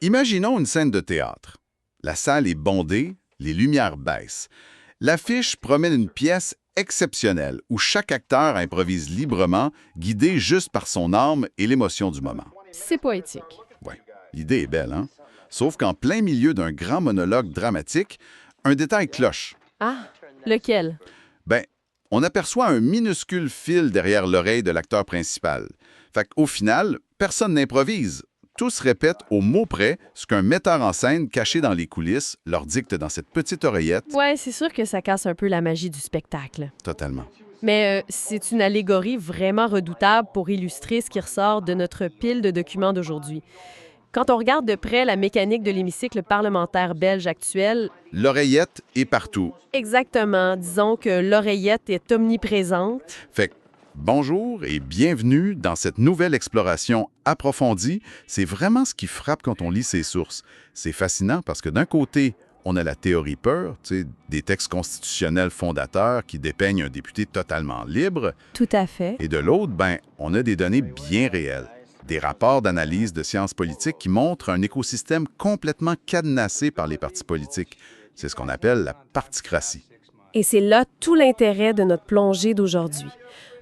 Imaginons une scène de théâtre. La salle est bondée, les lumières baissent. L'affiche promène une pièce exceptionnelle où chaque acteur improvise librement, guidé juste par son âme et l'émotion du moment. C'est poétique. Ouais, l'idée est belle, hein? Sauf qu'en plein milieu d'un grand monologue dramatique, un détail cloche. Ah, lequel? Ben, on aperçoit un minuscule fil derrière l'oreille de l'acteur principal. Fait qu'au final, personne n'improvise. Tous répètent au mot près ce qu'un metteur en scène caché dans les coulisses leur dicte dans cette petite oreillette. Ouais, c'est sûr que ça casse un peu la magie du spectacle. Totalement. Mais c'est une allégorie vraiment redoutable pour illustrer ce qui ressort de notre pile de documents d'aujourd'hui. Quand on regarde de près la mécanique de l'hémicycle parlementaire belge actuel... L'oreillette est partout. Exactement. Disons que l'oreillette est omniprésente. Fait que bonjour et bienvenue dans cette nouvelle exploration approfondie. C'est vraiment ce qui frappe quand on lit ces sources. C'est fascinant parce que d'un côté, on a la théorie pure, des textes constitutionnels fondateurs qui dépeignent un député totalement libre. Tout à fait. Et de l'autre, on a des données bien réelles. Des rapports d'analyse de sciences politiques qui montrent un écosystème complètement cadenassé par les partis politiques. C'est ce qu'on appelle la particratie. Et c'est là tout l'intérêt de notre plongée d'aujourd'hui.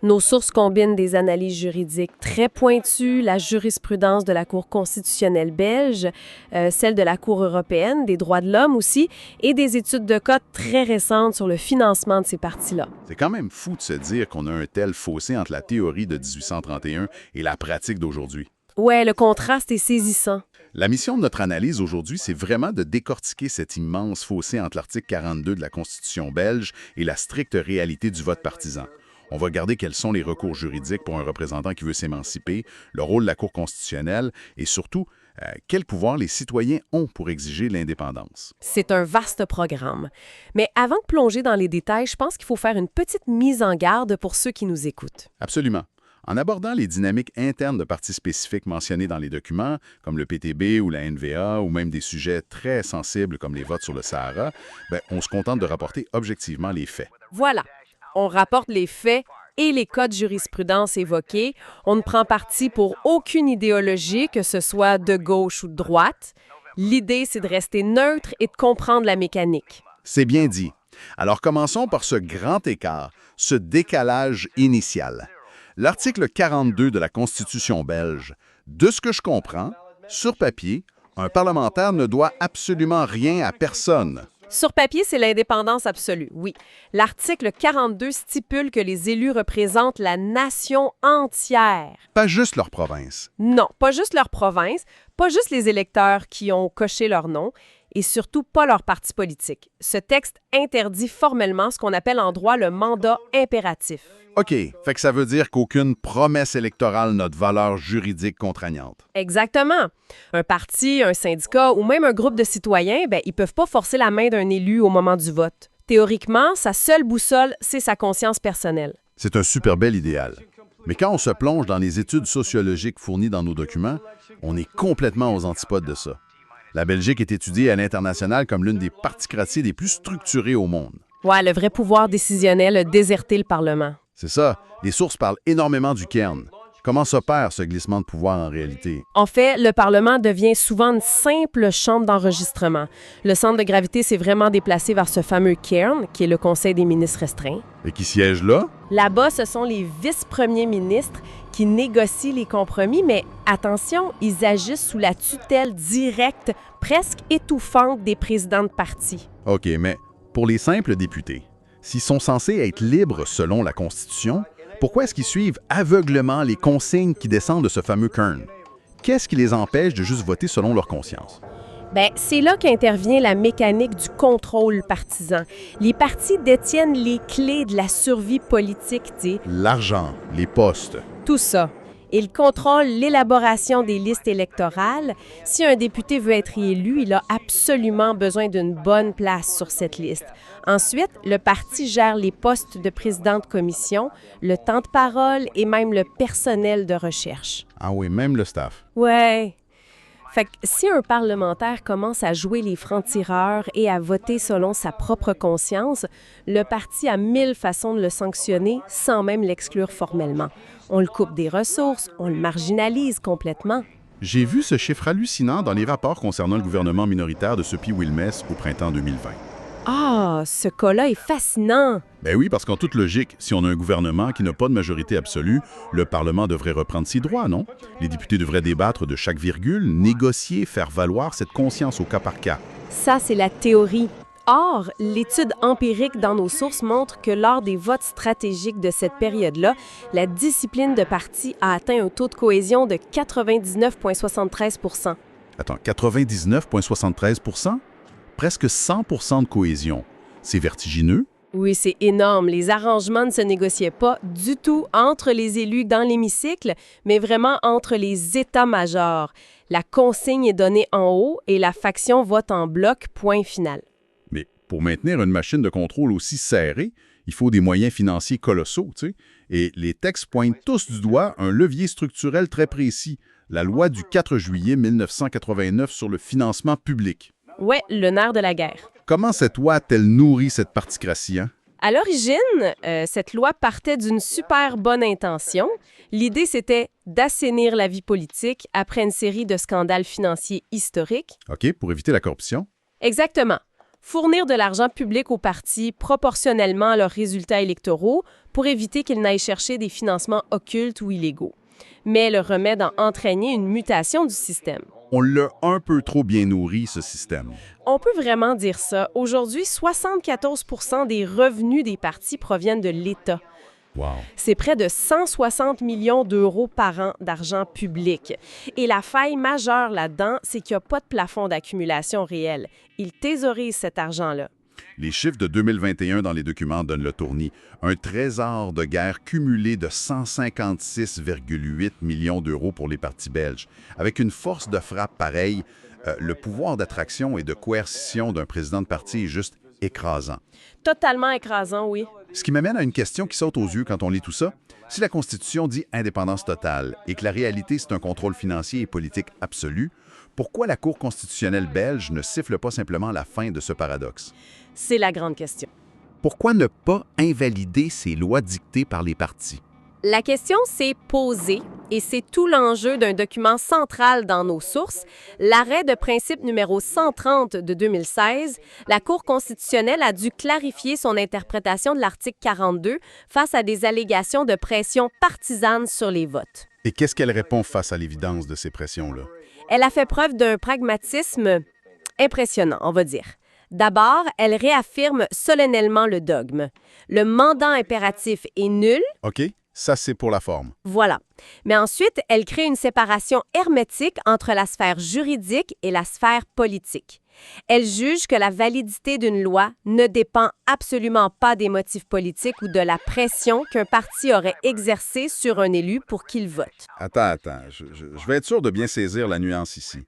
Nos sources combinent des analyses juridiques très pointues, la jurisprudence de la Cour constitutionnelle belge, celle de la Cour européenne, des droits de l'homme aussi, et des études de cas très récentes sur le financement de ces partis-là. C'est quand même fou de se dire qu'on a un tel fossé entre la théorie de 1831 et la pratique d'aujourd'hui. Ouais, le contraste est saisissant. La mission de notre analyse aujourd'hui, c'est vraiment de décortiquer cet immense fossé entre l'article 42 de la Constitution belge et la stricte réalité du vote partisan. On va regarder quels sont les recours juridiques pour un représentant qui veut s'émanciper, le rôle de la Cour constitutionnelle et surtout, quel pouvoir les citoyens ont pour exiger l'indépendance. C'est un vaste programme. Mais avant de plonger dans les détails, je pense qu'il faut faire une petite mise en garde pour ceux qui nous écoutent. Absolument. En abordant les dynamiques internes de partis spécifiques mentionnés dans les documents, comme le PTB ou la NVA, ou même des sujets très sensibles comme les votes sur le Sahara, on se contente de rapporter objectivement les faits. Voilà. On rapporte les faits et les cas de jurisprudence évoqués. On ne prend parti pour aucune idéologie, que ce soit de gauche ou de droite. L'idée, c'est de rester neutre et de comprendre la mécanique. C'est bien dit. Alors commençons par ce grand écart, ce décalage initial. L'article 42 de la Constitution belge. De ce que je comprends, sur papier, un parlementaire ne doit absolument rien à personne. Sur papier, c'est l'indépendance absolue, oui. L'article 42 stipule que les élus représentent la nation entière. Pas juste leur province. Non, pas juste leur province, pas juste les électeurs qui ont coché leur nom, et surtout pas leur parti politique. Ce texte interdit formellement ce qu'on appelle en droit le mandat impératif. OK, fait que ça veut dire qu'aucune promesse électorale n'a de valeur juridique contraignante. Exactement. Un parti, un syndicat ou même un groupe de citoyens, ils peuvent pas forcer la main d'un élu au moment du vote. Théoriquement, sa seule boussole, c'est sa conscience personnelle. C'est un super bel idéal. Mais quand on se plonge dans les études sociologiques fournies dans nos documents, on est complètement aux antipodes de ça. La Belgique est étudiée à l'international comme l'une des particraties les plus structurées au monde. Ouais, le vrai pouvoir décisionnel a déserté le Parlement. C'est ça. Les sources parlent énormément du cairn. Comment s'opère ce glissement de pouvoir en réalité? En fait, le Parlement devient souvent une simple chambre d'enregistrement. Le centre de gravité s'est vraiment déplacé vers ce fameux cairn, qui est le Conseil des ministres restreints. Et qui siège là? Là-bas, ce sont les vice-premiers ministres qui négocient les compromis, mais attention, ils agissent sous la tutelle directe, presque étouffante des présidents de parti. OK, mais pour les simples députés, s'ils sont censés être libres selon la Constitution, pourquoi est-ce qu'ils suivent aveuglément les consignes qui descendent de ce fameux cairn? Qu'est-ce qui les empêche de juste voter selon leur conscience? C'est là qu'intervient la mécanique du contrôle partisan. Les partis détiennent les clés de la survie politique, L'argent, les postes. Tout ça. Ils contrôlent l'élaboration des listes électorales. Si un député veut être élu, il a absolument besoin d'une bonne place sur cette liste. Ensuite, le parti gère les postes de président de commission, le temps de parole et même le personnel de recherche. Ah oui, même le staff. Ouais. Fait que si un parlementaire commence à jouer les francs-tireurs et à voter selon sa propre conscience, le parti a 1000 façons de le sanctionner sans même l'exclure formellement. On le coupe des ressources, on le marginalise complètement. J'ai vu ce chiffre hallucinant dans les rapports concernant le gouvernement minoritaire de Sophie Wilmès au printemps 2020. Ah, ce cas-là est fascinant! Ben oui, parce qu'en toute logique, si on a un gouvernement qui n'a pas de majorité absolue, le Parlement devrait reprendre ses droits, non? Les députés devraient débattre de chaque virgule, négocier, faire valoir cette conscience au cas par cas. Ça, c'est la théorie. Or, l'étude empirique dans nos sources montre que lors des votes stratégiques de cette période-là, la discipline de parti a atteint un taux de cohésion de 99,73 %. Attends, 99,73 %? Presque 100 % de cohésion. C'est vertigineux? Oui, c'est énorme. Les arrangements ne se négociaient pas du tout entre les élus dans l'hémicycle, mais vraiment entre les états-majors. La consigne est donnée en haut et la faction vote en bloc, point final. Mais pour maintenir une machine de contrôle aussi serrée, il faut des moyens financiers colossaux, tu sais. Et les textes pointent tous du doigt un levier structurel très précis, la loi du 4 juillet 1989 sur le financement public. Ouais, le nerf de la guerre. Comment cette loi a-t-elle nourri cette particratie, hein? À l'origine, cette loi partait d'une super bonne intention. L'idée, c'était d'assainir la vie politique après une série de scandales financiers historiques. OK, pour éviter la corruption. Exactement. Fournir de l'argent public aux partis proportionnellement à leurs résultats électoraux pour éviter qu'ils n'aillent chercher des financements occultes ou illégaux. Mais le remède a entraîné une mutation du système. On l'a un peu trop bien nourri, ce système. On peut vraiment dire ça. Aujourd'hui, 74 % des revenus des partis proviennent de l'État. Wow. C'est près de 160 millions d'euros par an d'argent public. Et la faille majeure là-dedans, c'est qu'il n'y a pas de plafond d'accumulation réel. Ils thésaurisent cet argent-là. Les chiffres de 2021 dans les documents donnent le tournis. Un trésor de guerre cumulé de 156,8 millions d'euros pour les partis belges. Avec une force de frappe pareille, le pouvoir d'attraction et de coercition d'un président de parti est juste écrasant. Totalement écrasant, oui. Ce qui m'amène à une question qui saute aux yeux quand on lit tout ça. Si la Constitution dit indépendance totale et que la réalité, c'est un contrôle financier et politique absolu, pourquoi la Cour constitutionnelle belge ne siffle pas simplement la fin de ce paradoxe? C'est la grande question. Pourquoi ne pas invalider ces lois dictées par les partis? La question s'est posée, et c'est tout l'enjeu d'un document central dans nos sources, l'arrêt de principe numéro 130 de 2016. La Cour constitutionnelle a dû clarifier son interprétation de l'article 42 face à des allégations de pression partisane sur les votes. Et qu'est-ce qu'elle répond face à l'évidence de ces pressions-là? Elle a fait preuve d'un pragmatisme impressionnant, on va dire. D'abord, elle réaffirme solennellement le dogme. Le mandat impératif est nul. OK, ça c'est pour la forme. Voilà. Mais ensuite, elle crée une séparation hermétique entre la sphère juridique et la sphère politique. Elle juge que la validité d'une loi ne dépend absolument pas des motifs politiques ou de la pression qu'un parti aurait exercée sur un élu pour qu'il vote. Attends, je vais être sûr de bien saisir la nuance ici.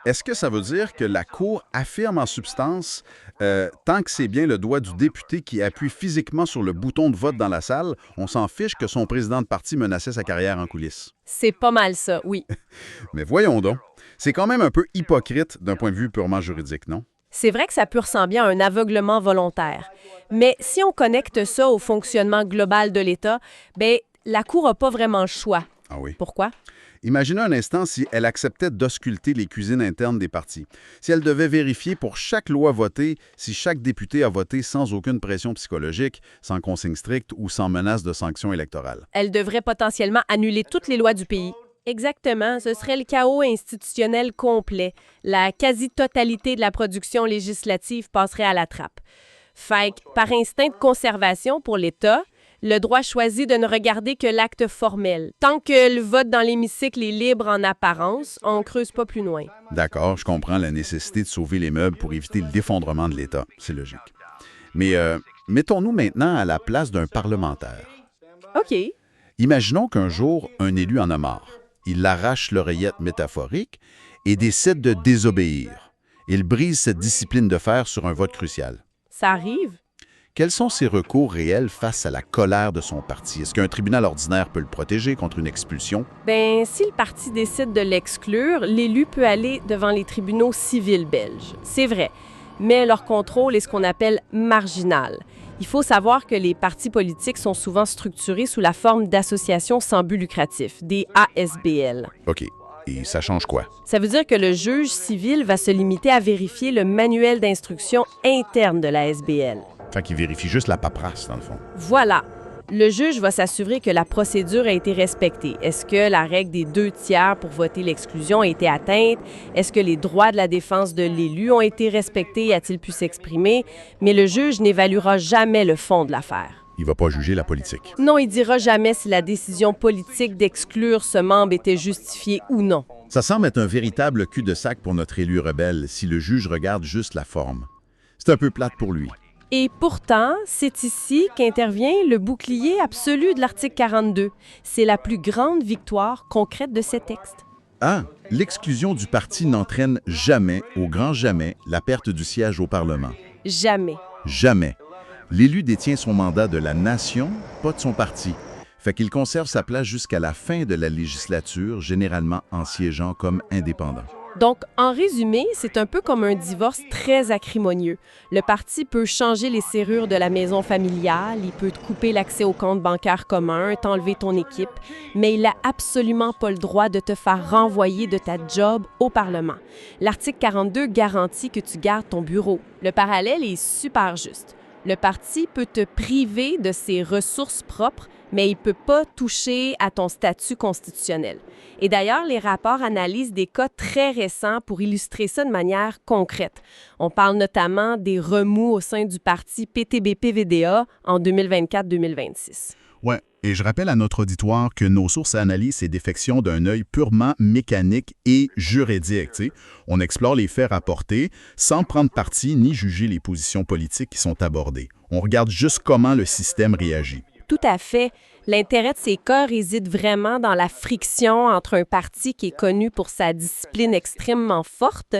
Est-ce que ça veut dire que la Cour affirme en substance, tant que c'est bien le doigt du député qui appuie physiquement sur le bouton de vote dans la salle, on s'en fiche que son président de parti menaçait sa carrière en coulisses? C'est pas mal ça, oui. Mais voyons donc. C'est quand même un peu hypocrite d'un point de vue purement juridique, non? C'est vrai que ça peut ressembler à un aveuglement volontaire. Mais si on connecte ça au fonctionnement global de l'État, bien, la Cour n'a pas vraiment le choix. Ah oui. Pourquoi? Imaginez un instant si elle acceptait d'ausculter les cuisines internes des partis. Si elle devait vérifier pour chaque loi votée si chaque député a voté sans aucune pression psychologique, sans consigne stricte ou sans menace de sanctions électorales. Elle devrait potentiellement annuler toutes les lois du pays. Exactement, ce serait le chaos institutionnel complet. La quasi-totalité de la production législative passerait à la trappe. Fait que, par instinct de conservation pour l'État, le droit choisit de ne regarder que l'acte formel. Tant que le vote dans l'hémicycle est libre en apparence, on creuse pas plus loin. D'accord, je comprends la nécessité de sauver les meubles pour éviter le défendrement de l'État. C'est logique. Mais mettons-nous maintenant à la place d'un parlementaire. OK. Imaginons qu'un jour, un élu en a marre. Il arrache l'oreillette métaphorique et décide de désobéir. Il brise cette discipline de fer sur un vote crucial. Ça arrive. Quels sont ses recours réels face à la colère de son parti? Est-ce qu'un tribunal ordinaire peut le protéger contre une expulsion? Ben, si le parti décide de l'exclure, l'élu peut aller devant les tribunaux civils belges. C'est vrai, mais leur contrôle est ce qu'on appelle marginal. Il faut savoir que les partis politiques sont souvent structurés sous la forme d'associations sans but lucratif, des ASBL. OK. Et ça change quoi? Ça veut dire que le juge civil va se limiter à vérifier le manuel d'instruction interne de la SBL. Fait qu'il vérifie juste la paperasse, dans le fond. Voilà. Le juge va s'assurer que la procédure a été respectée. Est-ce que la règle des 2/3 pour voter l'exclusion a été atteinte? Est-ce que les droits de la défense de l'élu ont été respectés? A-t-il pu s'exprimer? Mais le juge n'évaluera jamais le fond de l'affaire. Il va pas juger la politique. Non, il dira jamais si la décision politique d'exclure ce membre était justifiée ou non. Ça semble être un véritable cul-de-sac pour notre élu rebelle si le juge regarde juste la forme. C'est un peu plate pour lui. Et pourtant, c'est ici qu'intervient le bouclier absolu de l'article 42. C'est la plus grande victoire concrète de ces textes. Ah, l'exclusion du parti n'entraîne jamais, au grand jamais, la perte du siège au Parlement. Jamais. Jamais. L'élu détient son mandat de la nation, pas de son parti. Fait qu'il conserve sa place jusqu'à la fin de la législature, généralement en siégeant comme indépendant. Donc, en résumé, c'est un peu comme un divorce très acrimonieux. Le parti peut changer les serrures de la maison familiale, il peut te couper l'accès au compte bancaire commun, t'enlever ton équipe, mais il n'a absolument pas le droit de te faire renvoyer de ta job au Parlement. L'article 42 garantit que tu gardes ton bureau. Le parallèle est super juste. Le parti peut te priver de ses ressources propres, mais il ne peut pas toucher à ton statut constitutionnel. Et d'ailleurs, les rapports analysent des cas très récents pour illustrer ça de manière concrète. On parle notamment des remous au sein du parti PTB-PVDA en 2024-2026. Ouais, et je rappelle à notre auditoire que nos sources analysent ces défections d'un œil purement mécanique et juridique. T'sais. On explore les faits rapportés sans prendre parti ni juger les positions politiques qui sont abordées. On regarde juste comment le système réagit. Tout à fait. L'intérêt de ces cas réside vraiment dans la friction entre un parti qui est connu pour sa discipline extrêmement forte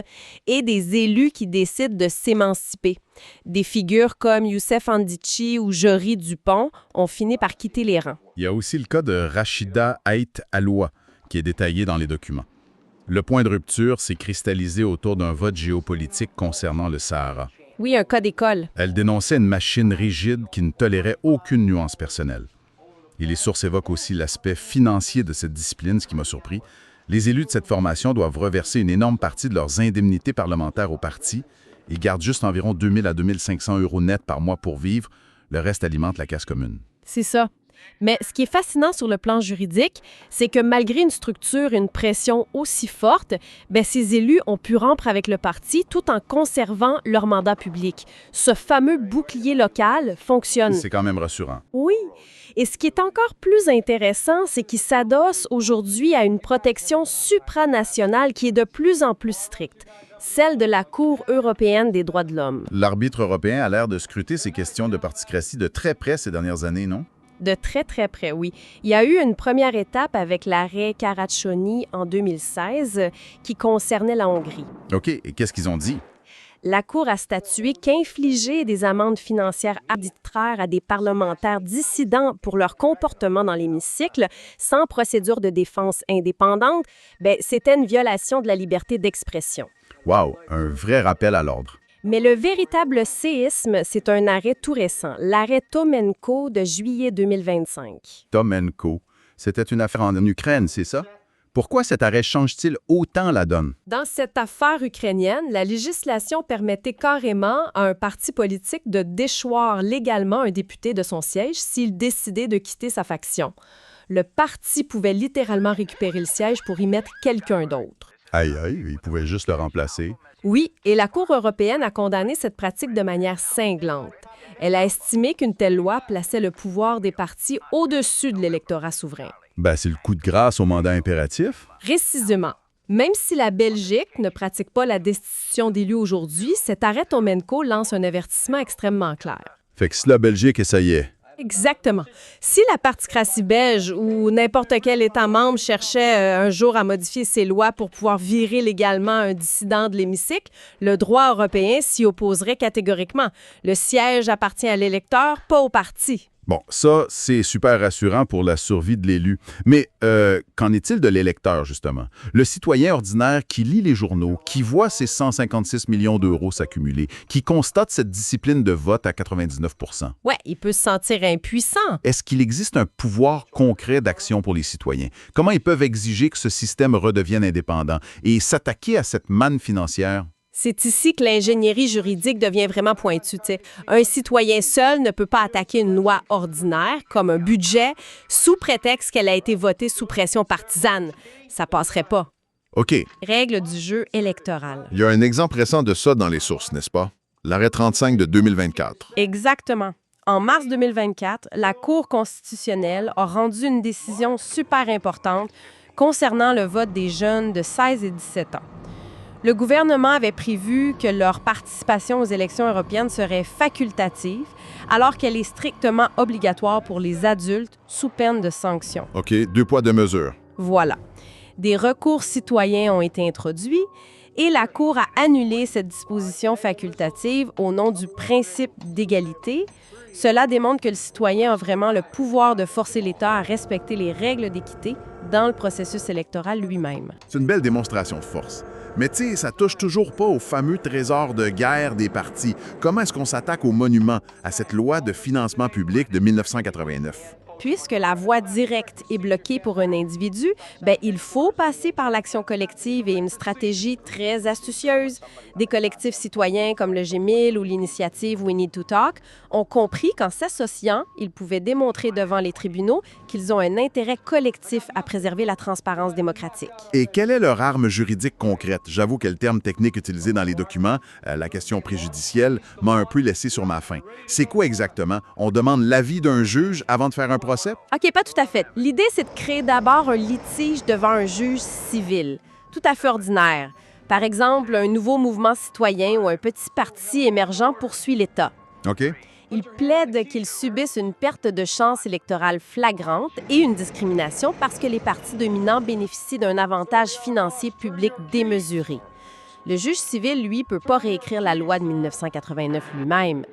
et des élus qui décident de s'émanciper. Des figures comme Youssef Handichi ou Jory Dupont ont fini par quitter les rangs. Il y a aussi le cas de Rachida Ait Aloua, qui est détaillé dans les documents. Le point de rupture s'est cristallisé autour d'un vote géopolitique concernant le Sahara. Oui, un cas d'école. Elle dénonçait une machine rigide qui ne tolérait aucune nuance personnelle. Et les sources évoquent aussi l'aspect financier de cette discipline, ce qui m'a surpris. Les élus de cette formation doivent reverser une énorme partie de leurs indemnités parlementaires au parti et gardent juste environ 2 000 à 2 500 € net par mois pour vivre. Le reste alimente la casse commune. C'est ça. Mais ce qui est fascinant sur le plan juridique, c'est que malgré une structure et une pression aussi forte, ces élus ont pu rompre avec le parti tout en conservant leur mandat public. Ce fameux bouclier local fonctionne. C'est quand même rassurant. Oui. Et ce qui est encore plus intéressant, c'est qu'il s'adosse aujourd'hui à une protection supranationale qui est de plus en plus stricte, celle de la Cour européenne des droits de l'homme. L'arbitre européen a l'air de scruter ces questions de particratie de très près ces dernières années, non? De très, très près, oui. Il y a eu une première étape avec l'arrêt Karacsony en 2016 qui concernait la Hongrie. OK, et qu'est-ce qu'ils ont dit? La Cour a statué qu'infliger des amendes financières arbitraires à des parlementaires dissidents pour leur comportement dans l'hémicycle, sans procédure de défense indépendante, c'était une violation de la liberté d'expression. Wow, un vrai rappel à l'ordre. Mais le véritable séisme, c'est un arrêt tout récent, l'arrêt Tomenko de juillet 2025. Tomenko, c'était une affaire en Ukraine, c'est ça? Pourquoi cet arrêt change-t-il autant la donne? Dans cette affaire ukrainienne, la législation permettait carrément à un parti politique de déchoir légalement un député de son siège s'il décidait de quitter sa faction. Le parti pouvait littéralement récupérer le siège pour y mettre quelqu'un d'autre. Aïe, aïe, il pouvait juste le remplacer. Oui, et la Cour européenne a condamné cette pratique de manière cinglante. Elle a estimé qu'une telle loi plaçait le pouvoir des partis au-dessus de l'électorat souverain. C'est le coup de grâce au mandat impératif. Précisément. Même si la Belgique ne pratique pas la destitution d'élus aujourd'hui, cet arrêt Tomenko lance un avertissement extrêmement clair. Fait que si la Belgique, ça y est. Exactement. Si la particratie belge ou n'importe quel État membre cherchait un jour à modifier ses lois pour pouvoir virer légalement un dissident de l'hémicycle, le droit européen s'y opposerait catégoriquement. Le siège appartient à l'électeur, pas au parti. Bon, ça, c'est super rassurant pour la survie de l'élu. Mais qu'en est-il de l'électeur, justement? Le citoyen ordinaire qui lit les journaux, qui voit ces 156 millions d'euros s'accumuler, qui constate cette discipline de vote à 99 %. Ouais, il peut se sentir impuissant. Est-ce qu'il existe un pouvoir concret d'action pour les citoyens? Comment ils peuvent exiger que ce système redevienne indépendant et s'attaquer à cette manne financière? C'est ici que l'ingénierie juridique devient vraiment pointue. T'sais. Un citoyen seul ne peut pas attaquer une loi ordinaire, comme un budget, sous prétexte qu'elle a été votée sous pression partisane. Ça passerait pas. OK. Règle du jeu électoral. Il y a un exemple récent de ça dans les sources, n'est-ce pas? L'arrêt 35 de 2024. Exactement. En mars 2024, la Cour constitutionnelle a rendu une décision super importante concernant le vote des jeunes de 16 et 17 ans. Le gouvernement avait prévu que leur participation aux élections européennes serait facultative, alors qu'elle est strictement obligatoire pour les adultes sous peine de sanctions. OK, 2 poids, 2 mesures. Voilà. Des recours citoyens ont été introduits et la Cour a annulé cette disposition facultative au nom du principe d'égalité. Cela démontre que le citoyen a vraiment le pouvoir de forcer l'État à respecter les règles d'équité dans le processus électoral lui-même. C'est une belle démonstration de force. Mais tu sais, ça touche toujours pas au fameux trésor de guerre des partis. Comment est-ce qu'on s'attaque au monument, à cette loi de financement public de 1989? Puisque la voie directe est bloquée pour un individu, il faut passer par l'action collective et une stratégie très astucieuse. Des collectifs citoyens comme le G1000 ou l'initiative We Need to Talk ont compris qu'en s'associant, ils pouvaient démontrer devant les tribunaux qu'ils ont un intérêt collectif à préserver la transparence démocratique. Et quelle est leur arme juridique concrète? J'avoue que le terme technique utilisé dans les documents, la question préjudicielle, m'a un peu laissé sur ma faim. C'est quoi exactement? On demande l'avis d'un juge avant de faire un procès? OK, pas tout à fait. L'idée, c'est de créer d'abord un litige devant un juge civil, tout à fait ordinaire. Par exemple, un nouveau mouvement citoyen ou un petit parti émergent poursuit l'État. OK. Il plaide qu'ils subissent une perte de chance électorale flagrante et une discrimination parce que les partis dominants bénéficient d'un avantage financier public démesuré. Le juge civil, lui, peut pas réécrire la loi de 1989 lui-même.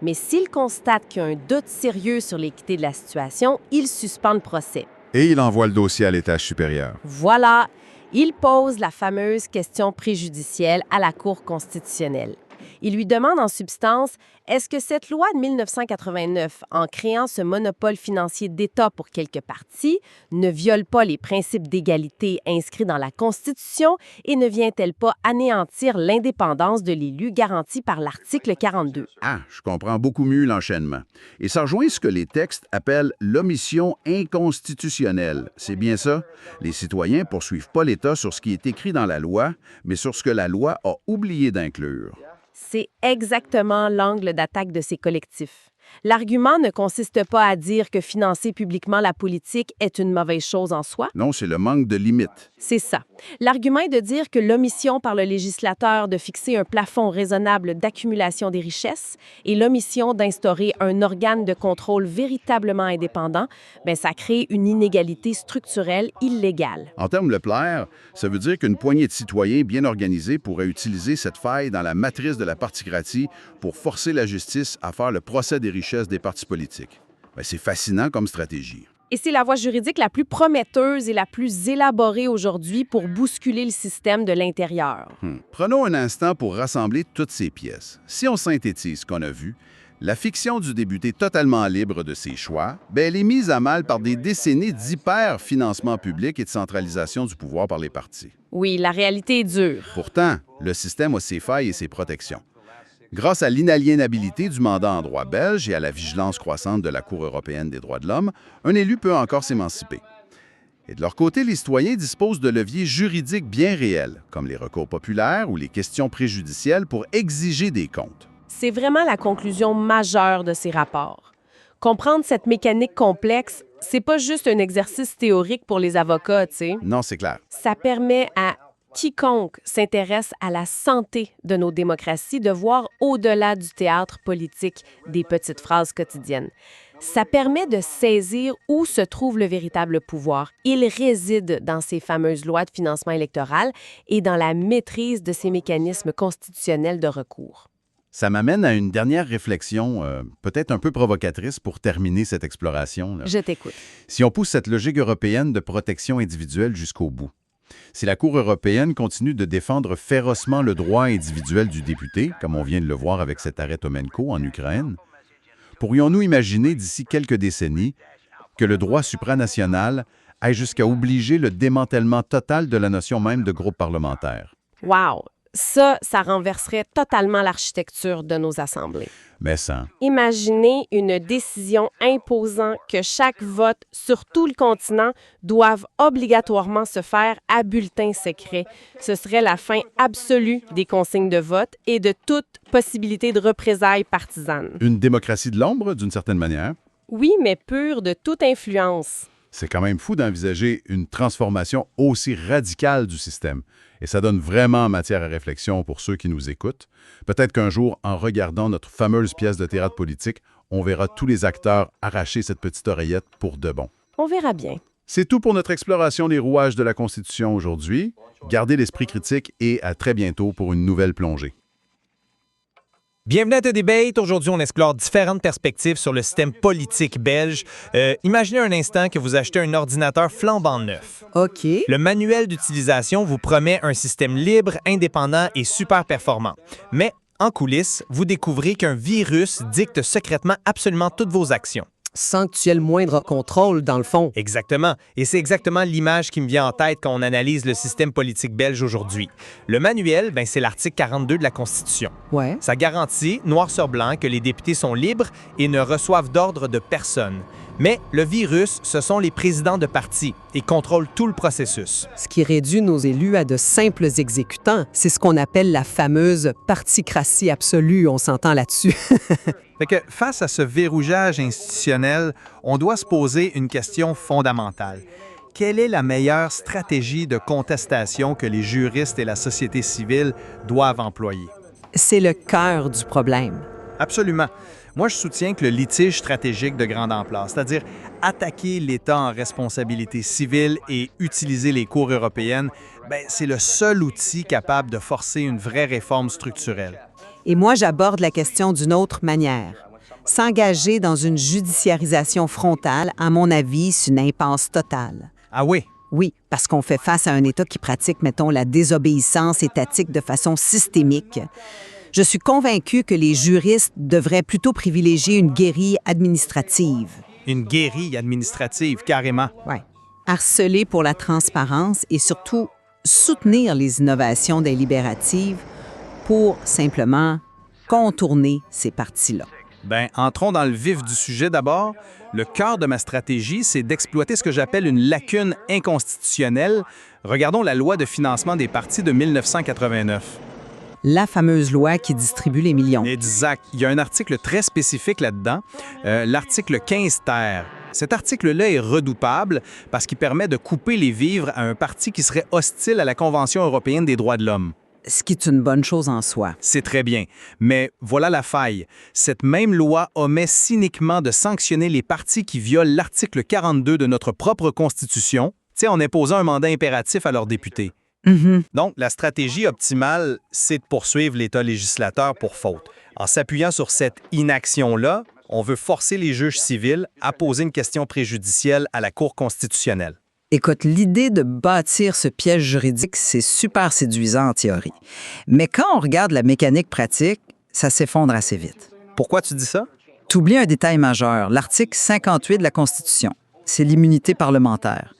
Mais s'il constate qu'il y a un doute sérieux sur l'équité de la situation, il suspend le procès. Et il envoie le dossier à l'étage supérieur. Voilà, il pose la fameuse question préjudicielle à la Cour constitutionnelle. Il lui demande en substance, est-ce que cette loi de 1989, en créant ce monopole financier d'État pour quelques partis, ne viole pas les principes d'égalité inscrits dans la Constitution et ne vient-elle pas anéantir l'indépendance de l'élu garantie par l'article 42? Ah, je comprends beaucoup mieux l'enchaînement. Et ça rejoint ce que les textes appellent l'omission inconstitutionnelle. C'est bien ça? Les citoyens poursuivent pas l'État sur ce qui est écrit dans la loi, mais sur ce que la loi a oublié d'inclure. C'est exactement l'angle d'attaque de ces collectifs. L'argument ne consiste pas à dire que financer publiquement la politique est une mauvaise chose en soi. Non, c'est le manque de limites. C'est ça. L'argument est de dire que l'omission par le législateur de fixer un plafond raisonnable d'accumulation des richesses et l'omission d'instaurer un organe de contrôle véritablement indépendant, ça crée une inégalité structurelle illégale. En termes Leplerre, ça veut dire qu'une poignée de citoyens bien organisés pourrait utiliser cette faille dans la matrice de la particratie pour forcer la justice à faire le procès des richesses des partis politiques. C'est fascinant comme stratégie. Et c'est la voie juridique la plus prometteuse et la plus élaborée aujourd'hui pour bousculer le système de l'intérieur. Prenons un instant pour rassembler toutes ces pièces. Si on synthétise ce qu'on a vu, la fiction du député totalement libre de ses choix, elle est mise à mal par des décennies d'hyper-financement public et de centralisation du pouvoir par les partis. Oui, la réalité est dure. Pourtant, le système a ses failles et ses protections. Grâce à l'inaliénabilité du mandat en droit belge et à la vigilance croissante de la Cour européenne des droits de l'homme, un élu peut encore s'émanciper. Et de leur côté, les citoyens disposent de leviers juridiques bien réels, comme les recours populaires ou les questions préjudicielles pour exiger des comptes. C'est vraiment la conclusion majeure de ces rapports. Comprendre cette mécanique complexe, c'est pas juste un exercice théorique pour les avocats, tu sais. Non, c'est clair. Ça permet à quiconque s'intéresse à la santé de nos démocraties de voir au-delà du théâtre politique des petites phrases quotidiennes. Ça permet de saisir où se trouve le véritable pouvoir. Il réside dans ces fameuses lois de financement électoral et dans la maîtrise de ces mécanismes constitutionnels de recours. Ça m'amène à une dernière réflexion, peut-être un peu provocatrice pour terminer cette exploration, là. Je t'écoute. Si on pousse cette logique européenne de protection individuelle jusqu'au bout, si la Cour européenne continue de défendre férocement le droit individuel du député, comme on vient de le voir avec cet arrêt Tomenko en Ukraine, pourrions-nous imaginer d'ici quelques décennies que le droit supranational aille jusqu'à obliger le démantèlement total de la notion même de groupe parlementaire? Wow! Ça renverserait totalement l'architecture de nos assemblées. Mais ça, Imaginez une décision imposant que chaque vote sur tout le continent doive obligatoirement se faire à bulletin secret. Ce serait la fin absolue des consignes de vote et de toute possibilité de représailles partisanes. une démocratie de l'ombre, d'une certaine manière. Oui, mais pure de toute influence. C'est quand même fou d'envisager une transformation aussi radicale du système. Et ça donne vraiment matière à réflexion pour ceux qui nous écoutent. Peut-être qu'un jour, en regardant notre fameuse pièce de théâtre politique, on verra tous les acteurs arracher cette petite oreillette pour de bon. On verra bien. C'est tout pour notre exploration des rouages de la Constitution aujourd'hui. Gardez l'esprit critique et à très bientôt pour une nouvelle plongée. Bienvenue à The Debate. Aujourd'hui, on explore différentes perspectives sur le système politique belge. Imaginez un instant que vous achetez un ordinateur flambant neuf. OK. Le manuel d'utilisation vous promet un système libre, indépendant et super performant. Mais en coulisses, vous découvrez qu'un virus dicte secrètement absolument toutes vos actions. Sans que tu aies le moindre contrôle, dans le fond. Exactement. Et c'est exactement l'image qui me vient en tête quand on analyse le système politique belge aujourd'hui. Le manuel, c'est l'article 42 de la Constitution. Ouais. Ça garantit, noir sur blanc, que les députés sont libres et ne reçoivent d'ordre de personne. Mais le virus, ce sont les présidents de partis et contrôlent tout le processus. Ce qui réduit nos élus à de simples exécutants. C'est ce qu'on appelle la fameuse particratie absolue, on s'entend là-dessus. Fait que face à ce verrouillage institutionnel, on doit se poser une question fondamentale. Quelle est la meilleure stratégie de contestation que les juristes et la société civile doivent employer? C'est le cœur du problème. Absolument. Moi, je soutiens que le litige stratégique de grande ampleur, c'est-à-dire attaquer l'État en responsabilité civile et utiliser les cours européennes, c'est le seul outil capable de forcer une vraie réforme structurelle. Et moi, j'aborde la question d'une autre manière. S'engager dans une judiciarisation frontale, à mon avis, c'est une impasse totale. Ah oui? Oui, parce qu'on fait face à un État qui pratique, mettons, la désobéissance étatique de façon systémique. Je suis convaincue que les juristes devraient plutôt privilégier une guérille administrative. Une guérille administrative, carrément. Oui. Harceler pour la transparence et surtout soutenir les innovations délibératives pour simplement contourner ces parties-là. Entrons dans le vif du sujet d'abord. Le cœur de ma stratégie, c'est d'exploiter ce que j'appelle une lacune inconstitutionnelle. Regardons la loi de financement des partis de 1989. La fameuse loi qui distribue les millions. Exact. Il y a un article très spécifique là-dedans, l'article 15 ter. Cet article-là est redoutable parce qu'il permet de couper les vivres à un parti qui serait hostile à la Convention européenne des droits de l'homme. Ce qui est une bonne chose en soi. C'est très bien. Mais voilà la faille. Cette même loi omet cyniquement de sanctionner les partis qui violent l'article 42 de notre propre Constitution, en imposant un mandat impératif à leurs députés. Donc, la stratégie optimale, c'est de poursuivre l'État législateur pour faute. En s'appuyant sur cette inaction-là, on veut forcer les juges civils à poser une question préjudicielle à la Cour constitutionnelle. Écoute, l'idée de bâtir ce piège juridique, c'est super séduisant en théorie. Mais quand on regarde la mécanique pratique, ça s'effondre assez vite. Pourquoi tu dis ça? T'oublies un détail majeur, l'article 58 de la Constitution. C'est l'immunité parlementaire.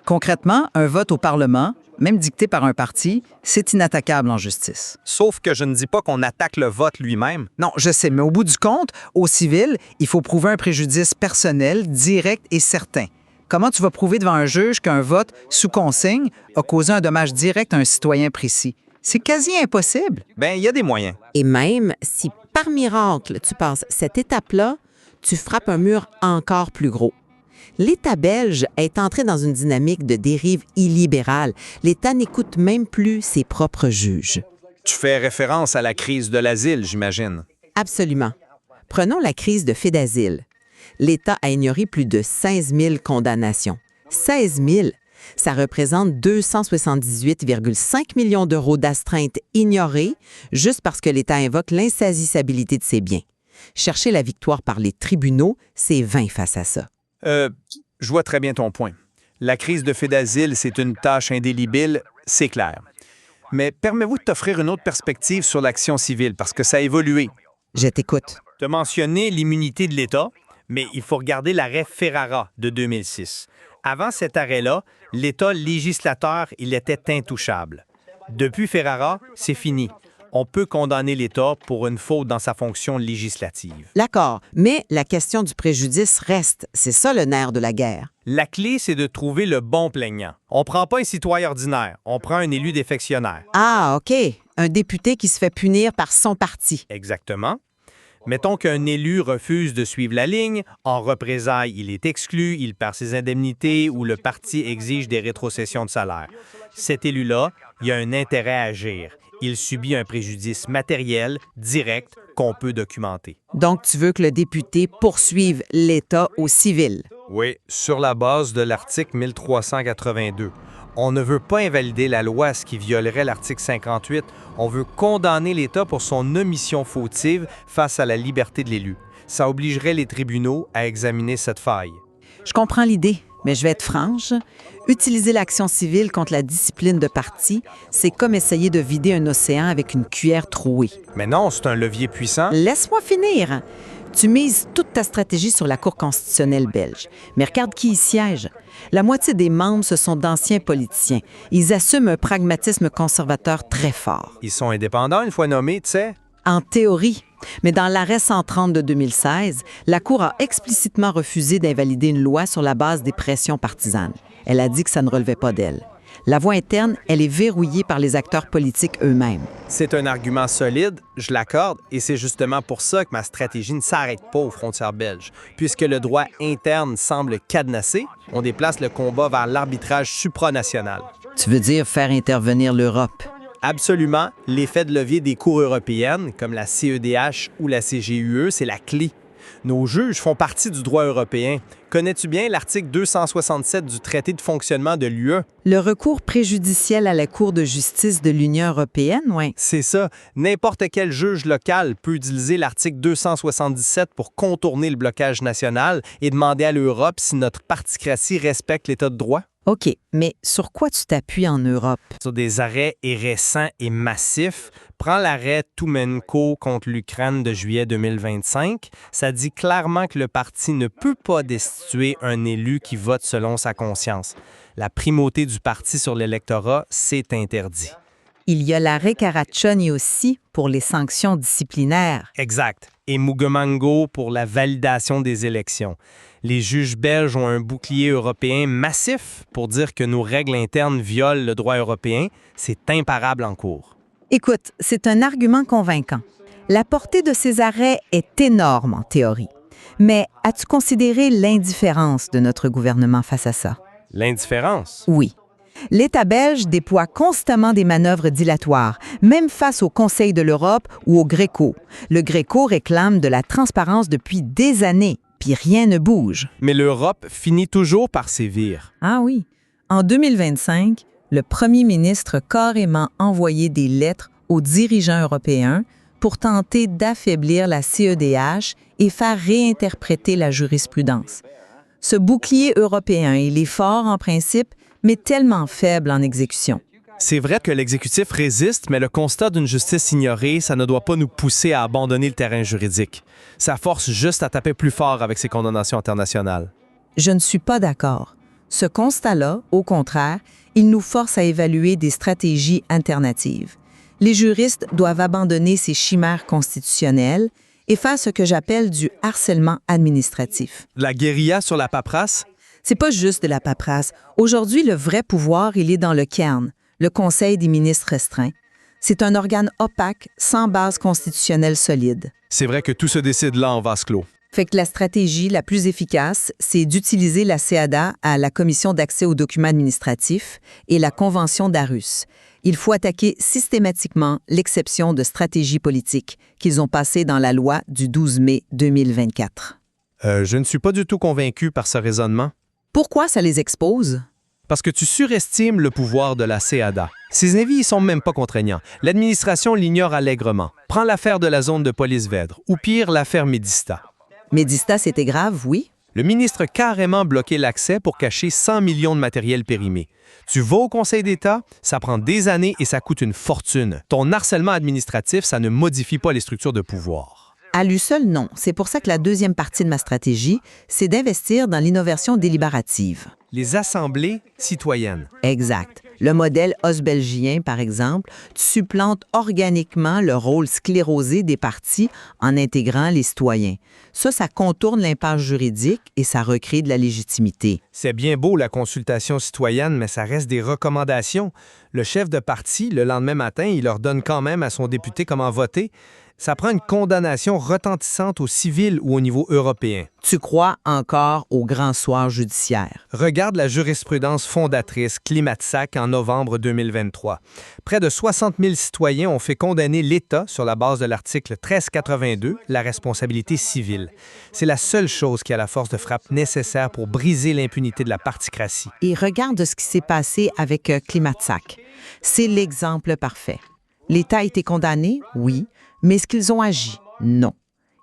Concrètement, un vote au Parlement, même dicté par un parti, c'est inattaquable en justice. Sauf que je ne dis pas qu'on attaque le vote lui-même. Non, je sais, mais au bout du compte, au civil, il faut prouver un préjudice personnel, direct et certain. Comment tu vas prouver devant un juge qu'un vote sous consigne a causé un dommage direct à un citoyen précis? C'est quasi impossible. Il y a des moyens. Et même si, par miracle, tu passes cette étape-là, tu frappes un mur encore plus gros. L'État belge est entré dans une dynamique de dérive illibérale. L'État n'écoute même plus ses propres juges. Tu fais référence à la crise de l'asile, j'imagine. Absolument. Prenons la crise de fait d'asile. L'État a ignoré plus de 16 000 condamnations. 16 000! Ça représente 278,5 millions d'euros d'astreintes ignorées juste parce que l'État invoque l'insaisissabilité de ses biens. Chercher la victoire par les tribunaux, c'est vain face à ça. Je vois très bien ton point. La crise de fait d'asile, c'est une tâche indélébile, c'est clair. Mais permets-vous de t'offrir une autre perspective sur l'action civile, parce que ça a évolué. Je t'écoute. Tu as mentionné l'immunité de l'État, mais il faut regarder l'arrêt Ferrara de 2006. Avant cet arrêt-là, l'État législateur, il était intouchable. Depuis Ferrara, c'est fini. On peut condamner l'État pour une faute dans sa fonction législative. D'accord, mais la question du préjudice reste. C'est ça le nerf de la guerre. La clé, c'est de trouver le bon plaignant. On prend pas un citoyen ordinaire, on prend un élu défectionnaire. Ah, OK. Un député qui se fait punir par son parti. Exactement. Mettons qu'un élu refuse de suivre la ligne, en représailles, il est exclu, il perd ses indemnités ou le parti exige des rétrocessions de salaire. Cet élu-là, il a un intérêt à agir. Il subit un préjudice matériel, direct, qu'on peut documenter. Donc, tu veux que le député poursuive l'État au civil. Oui, sur la base de l'article 1382. On ne veut pas invalider la loi, ce qui violerait l'article 58. On veut condamner l'État pour son omission fautive face à la liberté de l'élu. Ça obligerait les tribunaux à examiner cette faille. Je comprends l'idée, mais je vais être franche. Utiliser l'action civile contre la discipline de parti, c'est comme essayer de vider un océan avec une cuillère trouée. Mais non, c'est un levier puissant. Laisse-moi finir. Tu mises toute ta stratégie sur la Cour constitutionnelle belge. Mais regarde qui y siège. La moitié des membres, ce sont d'anciens politiciens. Ils assument un pragmatisme conservateur très fort. Ils sont indépendants une fois nommés, tu sais. En théorie. Mais dans l'arrêt 130 de 2016, la Cour a explicitement refusé d'invalider une loi sur la base des pressions partisanes. Elle a dit que ça ne relevait pas d'elle. La voie interne, elle est verrouillée par les acteurs politiques eux-mêmes. C'est un argument solide, je l'accorde, et c'est justement pour ça que ma stratégie ne s'arrête pas aux frontières belges. Puisque le droit interne semble cadenassé, on déplace le combat vers l'arbitrage supranational. Tu veux dire faire intervenir l'Europe? Absolument, l'effet de levier des cours européennes, comme la CEDH ou la CGUE, c'est la clé. Nos juges font partie du droit européen. Connais-tu bien l'article 267 du traité de fonctionnement de l'UE? Le recours préjudiciel à la Cour de justice de l'Union européenne, oui. C'est ça. N'importe quel juge local peut utiliser l'article 277 pour contourner le blocage national et demander à l'Europe si notre particratie respecte l'État de droit. OK, mais sur quoi tu t'appuies en Europe? Sur des arrêts récents et massifs. Prends l'arrêt Toumenko contre l'Ukraine de juillet 2025. Ça dit clairement que le parti ne peut pas destituer un élu qui vote selon sa conscience. La primauté du parti sur l'électorat, c'est interdit. Il y a l'arrêt Caraccioni aussi pour les sanctions disciplinaires. Exact. Et Mugemango pour la validation des élections. Les juges belges ont un bouclier européen massif pour dire que nos règles internes violent le droit européen. C'est imparable en cours. Écoute, c'est un argument convaincant. La portée de ces arrêts est énorme en théorie. Mais as-tu considéré l'indifférence de notre gouvernement face à ça? L'indifférence? Oui. L'État belge déploie constamment des manœuvres dilatoires, même face au Conseil de l'Europe ou au Gréco. Le Gréco réclame de la transparence depuis des années, puis rien ne bouge. Mais l'Europe finit toujours par sévir. Ah oui. En 2025, le premier ministre a carrément envoyé des lettres aux dirigeants européens pour tenter d'affaiblir la CEDH et faire réinterpréter la jurisprudence. Ce bouclier européen, il est fort en principe, mais tellement faible en exécution. C'est vrai que l'exécutif résiste, mais le constat d'une justice ignorée, ça ne doit pas nous pousser à abandonner le terrain juridique. Ça force juste à taper plus fort avec ces condamnations internationales. Je ne suis pas d'accord. Ce constat-là, au contraire, il nous force à évaluer des stratégies alternatives. Les juristes doivent abandonner ces chimères constitutionnelles et faire ce que j'appelle du harcèlement administratif. La guérilla sur la paperasse? C'est pas juste de la paperasse. Aujourd'hui, le vrai pouvoir, il est dans le cairn, le Conseil des ministres restreints. C'est un organe opaque, sans base constitutionnelle solide. C'est vrai que tout se décide là en vase clos. Fait que la stratégie la plus efficace, c'est d'utiliser la CADA à la Commission d'accès aux documents administratifs et la Convention d'Aarhus. Il faut attaquer systématiquement l'exception de stratégie politique qu'ils ont passée dans la loi du 12 mai 2024. Je ne suis pas du tout convaincu par ce raisonnement. Pourquoi ça les expose? parce que tu surestimes le pouvoir de la CADA. Ces avis ne sont même pas contraignants. L'administration l'ignore allègrement. Prends l'affaire de la zone de police Vèdre, ou pire, l'affaire Médista. Médista, c'était grave, oui. Le ministre a carrément bloqué l'accès pour cacher 100 millions de matériel périmé. Tu vas au Conseil d'État, ça prend des années et ça coûte une fortune. Ton harcèlement administratif, ça ne modifie pas les structures de pouvoir. À lui seul, non. C'est pour ça que la deuxième partie de ma stratégie, c'est d'investir dans l'innovation délibérative. Les assemblées citoyennes. Exact. Le modèle osbelgien, par exemple, supplante organiquement le rôle sclérosé des partis en intégrant les citoyens. Ça contourne l'impasse juridique et ça recrée de la légitimité. C'est bien beau la consultation citoyenne, mais ça reste des recommandations. Le chef de parti, le lendemain matin, il leur donne quand même à son député comment voter. Ça prend une condamnation retentissante au civil ou au niveau européen. Tu crois encore au grand soir judiciaire? Regarde la jurisprudence fondatrice Klimatsák en novembre 2023. Près de 60 000 citoyens ont fait condamner l'État sur la base de l'article 1382, la responsabilité civile. C'est la seule chose qui a la force de frappe nécessaire pour briser l'impunité de la particratie. Et regarde ce qui s'est passé avec Klimatsák. C'est l'exemple parfait. L'État a été condamné, oui, mais est-ce qu'ils ont agi? Non.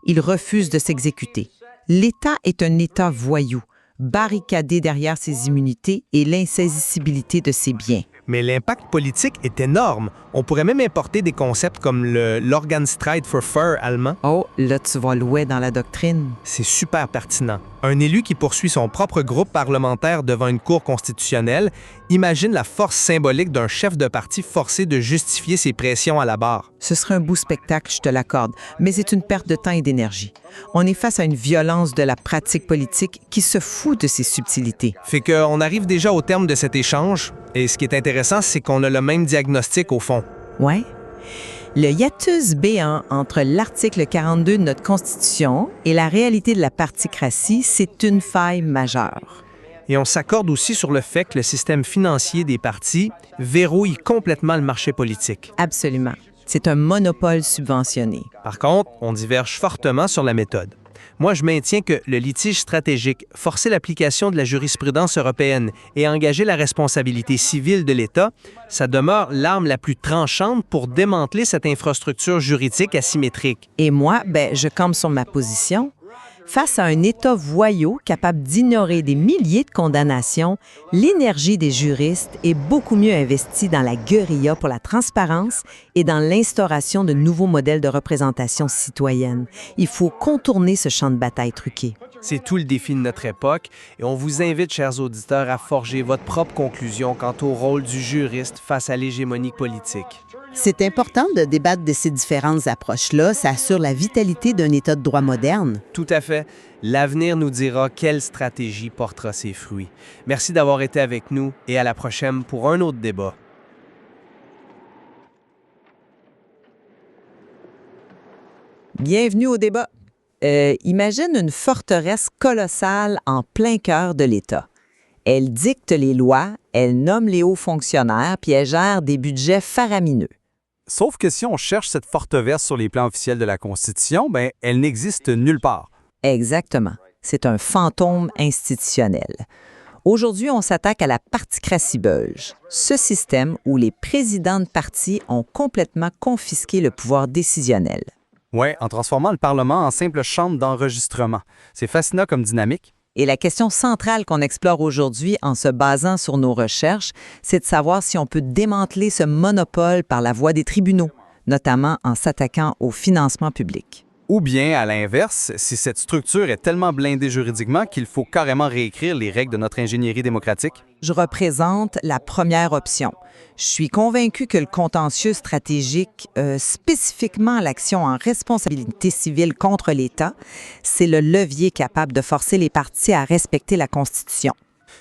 Ils refusent de s'exécuter. L'État est un État voyou, barricadé derrière ses immunités et l'insaisissabilité de ses biens. Mais l'impact politique est énorme. On pourrait même importer des concepts comme l'Organstreit für Fair allemand. Oh, là, tu vas loin dans la doctrine. C'est super pertinent. Un élu qui poursuit son propre groupe parlementaire devant une cour constitutionnelle, imagine la force symbolique d'un chef de parti forcé de justifier ses pressions à la barre. Ce serait un beau spectacle, je te l'accorde, mais c'est une perte de temps et d'énergie. On est face à une violence de la pratique politique qui se fout de ses subtilités. Fait qu'on arrive déjà au terme de cet échange, et ce qui est intéressant, c'est qu'on a le même diagnostic au fond. Ouais. Le hiatus béant entre l'article 42 de notre Constitution et la réalité de la particratie, c'est une faille majeure. Et on s'accorde aussi sur le fait que le système financier des partis verrouille complètement le marché politique. Absolument. C'est un monopole subventionné. Par contre, on diverge fortement sur la méthode. Moi, je maintiens que le litige stratégique, forcer l'application de la jurisprudence européenne et engager la responsabilité civile de l'État, ça demeure l'arme la plus tranchante pour démanteler cette infrastructure juridique asymétrique. Et moi, je campe sur ma position. Face à un État voyou capable d'ignorer des milliers de condamnations, l'énergie des juristes est beaucoup mieux investie dans la guérilla pour la transparence et dans l'instauration de nouveaux modèles de représentation citoyenne. Il faut contourner ce champ de bataille truqué. C'est tout le défi de notre époque et on vous invite, chers auditeurs, à forger votre propre conclusion quant au rôle du juriste face à l'hégémonie politique. C'est important de débattre de ces différentes approches-là. Ça assure la vitalité d'un État de droit moderne. Tout à fait. L'avenir nous dira quelle stratégie portera ses fruits. Merci d'avoir été avec nous et à la prochaine pour un autre débat. Bienvenue au débat. Imagine une forteresse colossale en plein cœur de l'État. Elle dicte les lois, elle nomme les hauts fonctionnaires, puis elle gère des budgets faramineux. Sauf que si on cherche cette forteresse sur les plans officiels de la Constitution, elle n'existe nulle part. Exactement. C'est un fantôme institutionnel. Aujourd'hui, on s'attaque à la particratie belge, ce système où les présidents de partis ont complètement confisqué le pouvoir décisionnel. Oui, en transformant le Parlement en simple chambre d'enregistrement. C'est fascinant comme dynamique. Et la question centrale qu'on explore aujourd'hui en se basant sur nos recherches, c'est de savoir si on peut démanteler ce monopole par la voie des tribunaux, notamment en s'attaquant au financement public. Ou bien, à l'inverse, si cette structure est tellement blindée juridiquement qu'il faut carrément réécrire les règles de notre ingénierie démocratique. Je représente la première option. Je suis convaincue que le contentieux stratégique, spécifiquement l'action en responsabilité civile contre l'État, c'est le levier capable de forcer les partis à respecter la Constitution.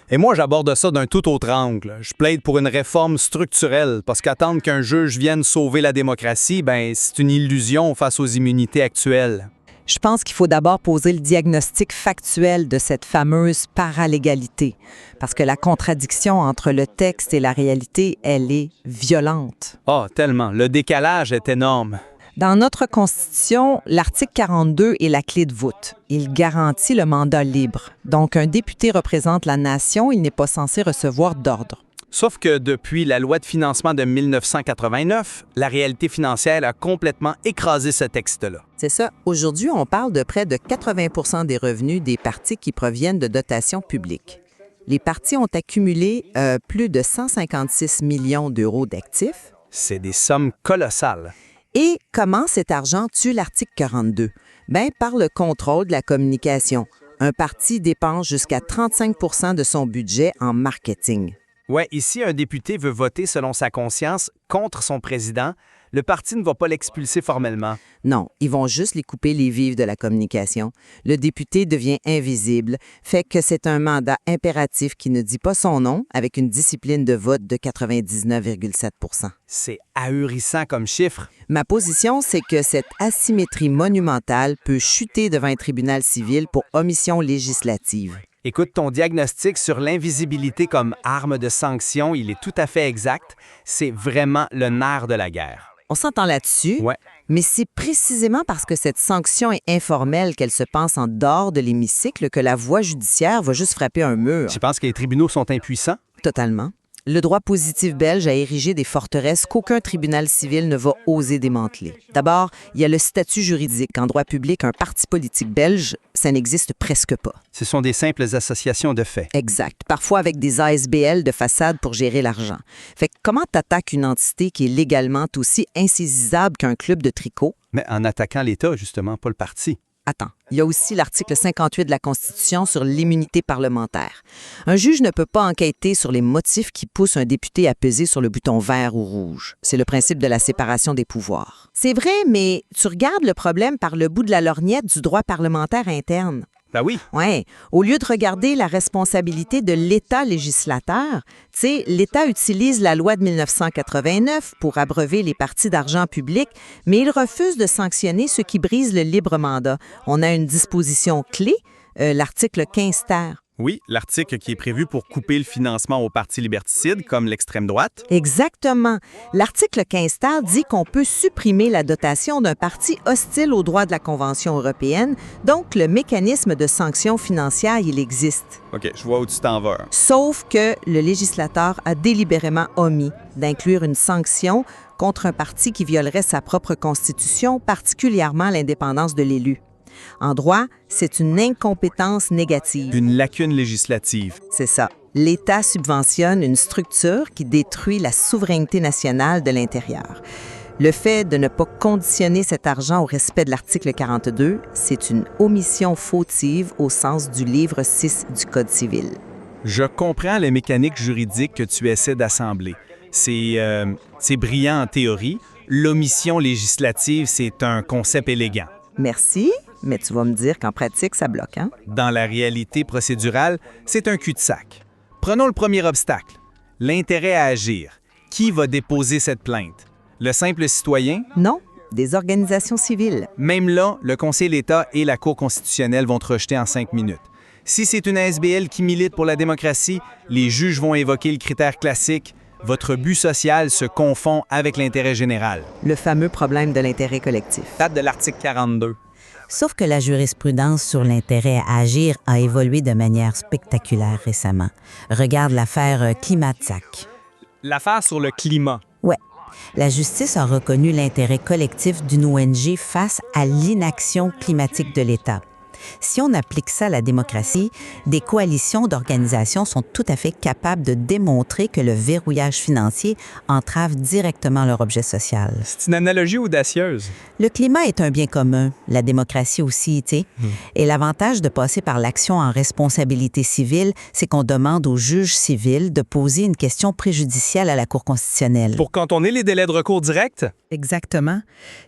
Et moi, j'aborde ça d'un tout autre angle. Je plaide pour une réforme structurelle, parce qu'attendre qu'un juge vienne sauver la démocratie, c'est une illusion face aux immunités actuelles. Je pense qu'il faut d'abord poser le diagnostic factuel de cette fameuse paralégalité, parce que la contradiction entre le texte et la réalité, elle est violente. Ah, tellement. Le décalage est énorme. Dans notre Constitution, l'article 42 est la clé de voûte. Il garantit le mandat libre. Donc, un député représente la nation, il n'est pas censé recevoir d'ordre. Sauf que depuis la loi de financement de 1989, la réalité financière a complètement écrasé ce texte-là. C'est ça. Aujourd'hui, on parle de près de 80 des revenus des partis qui proviennent de dotations publiques. Les partis ont accumulé plus de 156 millions d'euros d'actifs. C'est des sommes colossales. Et comment cet argent tue l'article 42? Bien, par le contrôle de la communication. Un parti dépense jusqu'à 35 de son budget en marketing. Ouais, ici, un député veut voter selon sa conscience contre son président. Le parti ne va pas l'expulser formellement. Non, ils vont juste les couper les vivres de la communication. Le député devient invisible, fait que c'est un mandat impératif qui ne dit pas son nom, avec une discipline de vote de 99,7 %. C'est ahurissant comme chiffre. Ma position, c'est que cette asymétrie monumentale peut chuter devant un tribunal civil pour omission législative. Écoute, ton diagnostic sur l'invisibilité comme arme de sanction, il est tout à fait exact. C'est vraiment le nerf de la guerre. On s'entend là-dessus, Ouais. mais c'est précisément parce que cette sanction est informelle qu'elle se pense en dehors de l'hémicycle que la voie judiciaire va juste frapper un mur. Tu penses que les tribunaux sont impuissants? Totalement. Le droit positif belge a érigé des forteresses qu'aucun tribunal civil ne va oser démanteler. D'abord, il y a le statut juridique. En droit public, un parti politique belge, ça n'existe presque pas. Ce sont des simples associations de faits. Exact. Parfois avec des ASBL de façade pour gérer l'argent. Fait que comment t'attaques une entité qui est légalement aussi insaisissable qu'un club de tricot? Mais en attaquant l'État, justement, pas le parti. Attends, il y a aussi l'article 58 de la Constitution sur l'immunité parlementaire. Un juge ne peut pas enquêter sur les motifs qui poussent un député à peser sur le bouton vert ou rouge. C'est le principe de la séparation des pouvoirs. C'est vrai, mais tu regardes le problème par le bout de la lorgnette du droit parlementaire interne. Ben oui. Oui. Au lieu de regarder la responsabilité de l'État législateur, tu sais, l'État utilise la loi de 1989 pour abreuver les partis d'argent public, mais il refuse de sanctionner ceux qui brisent le libre mandat. On a une disposition clé, l'article 15 ter. Oui, l'article qui est prévu pour couper le financement aux partis liberticides, comme l'extrême droite. Exactement. L'article 15 ter dit qu'on peut supprimer la dotation d'un parti hostile aux droits de la Convention européenne, donc le mécanisme de sanction financière, il existe. OK, je vois où tu t'en vas. Sauf que le législateur a délibérément omis d'inclure une sanction contre un parti qui violerait sa propre constitution, particulièrement l'indépendance de l'élu. En droit, c'est une incompétence négative. Une lacune législative. C'est ça. L'État subventionne une structure qui détruit la souveraineté nationale de l'intérieur. Le fait de ne pas conditionner cet argent au respect de l'article 42, c'est une omission fautive au sens du livre 6 du Code civil. Je comprends les mécaniques juridiques que tu essaies d'assembler. C'est brillant en théorie. L'omission législative, c'est un concept élégant. Merci, mais tu vas me dire qu'en pratique, ça bloque, hein? Dans la réalité procédurale, c'est un cul-de-sac. Prenons le premier obstacle, l'intérêt à agir. Qui va déposer cette plainte? Le simple citoyen? Non, des organisations civiles. Même là, le Conseil d'État et la Cour constitutionnelle vont te rejeter en 5 minutes. Si c'est une ASBL qui milite pour la démocratie, les juges vont évoquer le critère classique. Votre but social se confond avec l'intérêt général. Le fameux problème de l'intérêt collectif. Date de l'article 42. Sauf que la jurisprudence sur l'intérêt à agir a évolué de manière spectaculaire récemment. Regarde l'affaire Klimatsak. L'affaire sur le climat. Ouais. La justice a reconnu l'intérêt collectif d'une ONG face à l'inaction climatique de l'État. Si on applique ça à la démocratie, des coalitions d'organisations sont tout à fait capables de démontrer que le verrouillage financier entrave directement leur objet social. C'est une analogie audacieuse. Le climat est un bien commun, la démocratie aussi, tu sais. Et l'avantage de passer par l'action en responsabilité civile, c'est qu'on demande aux juges civils de poser une question préjudicielle à la Cour constitutionnelle. Pour quand on ait les délais de recours directs? Exactement.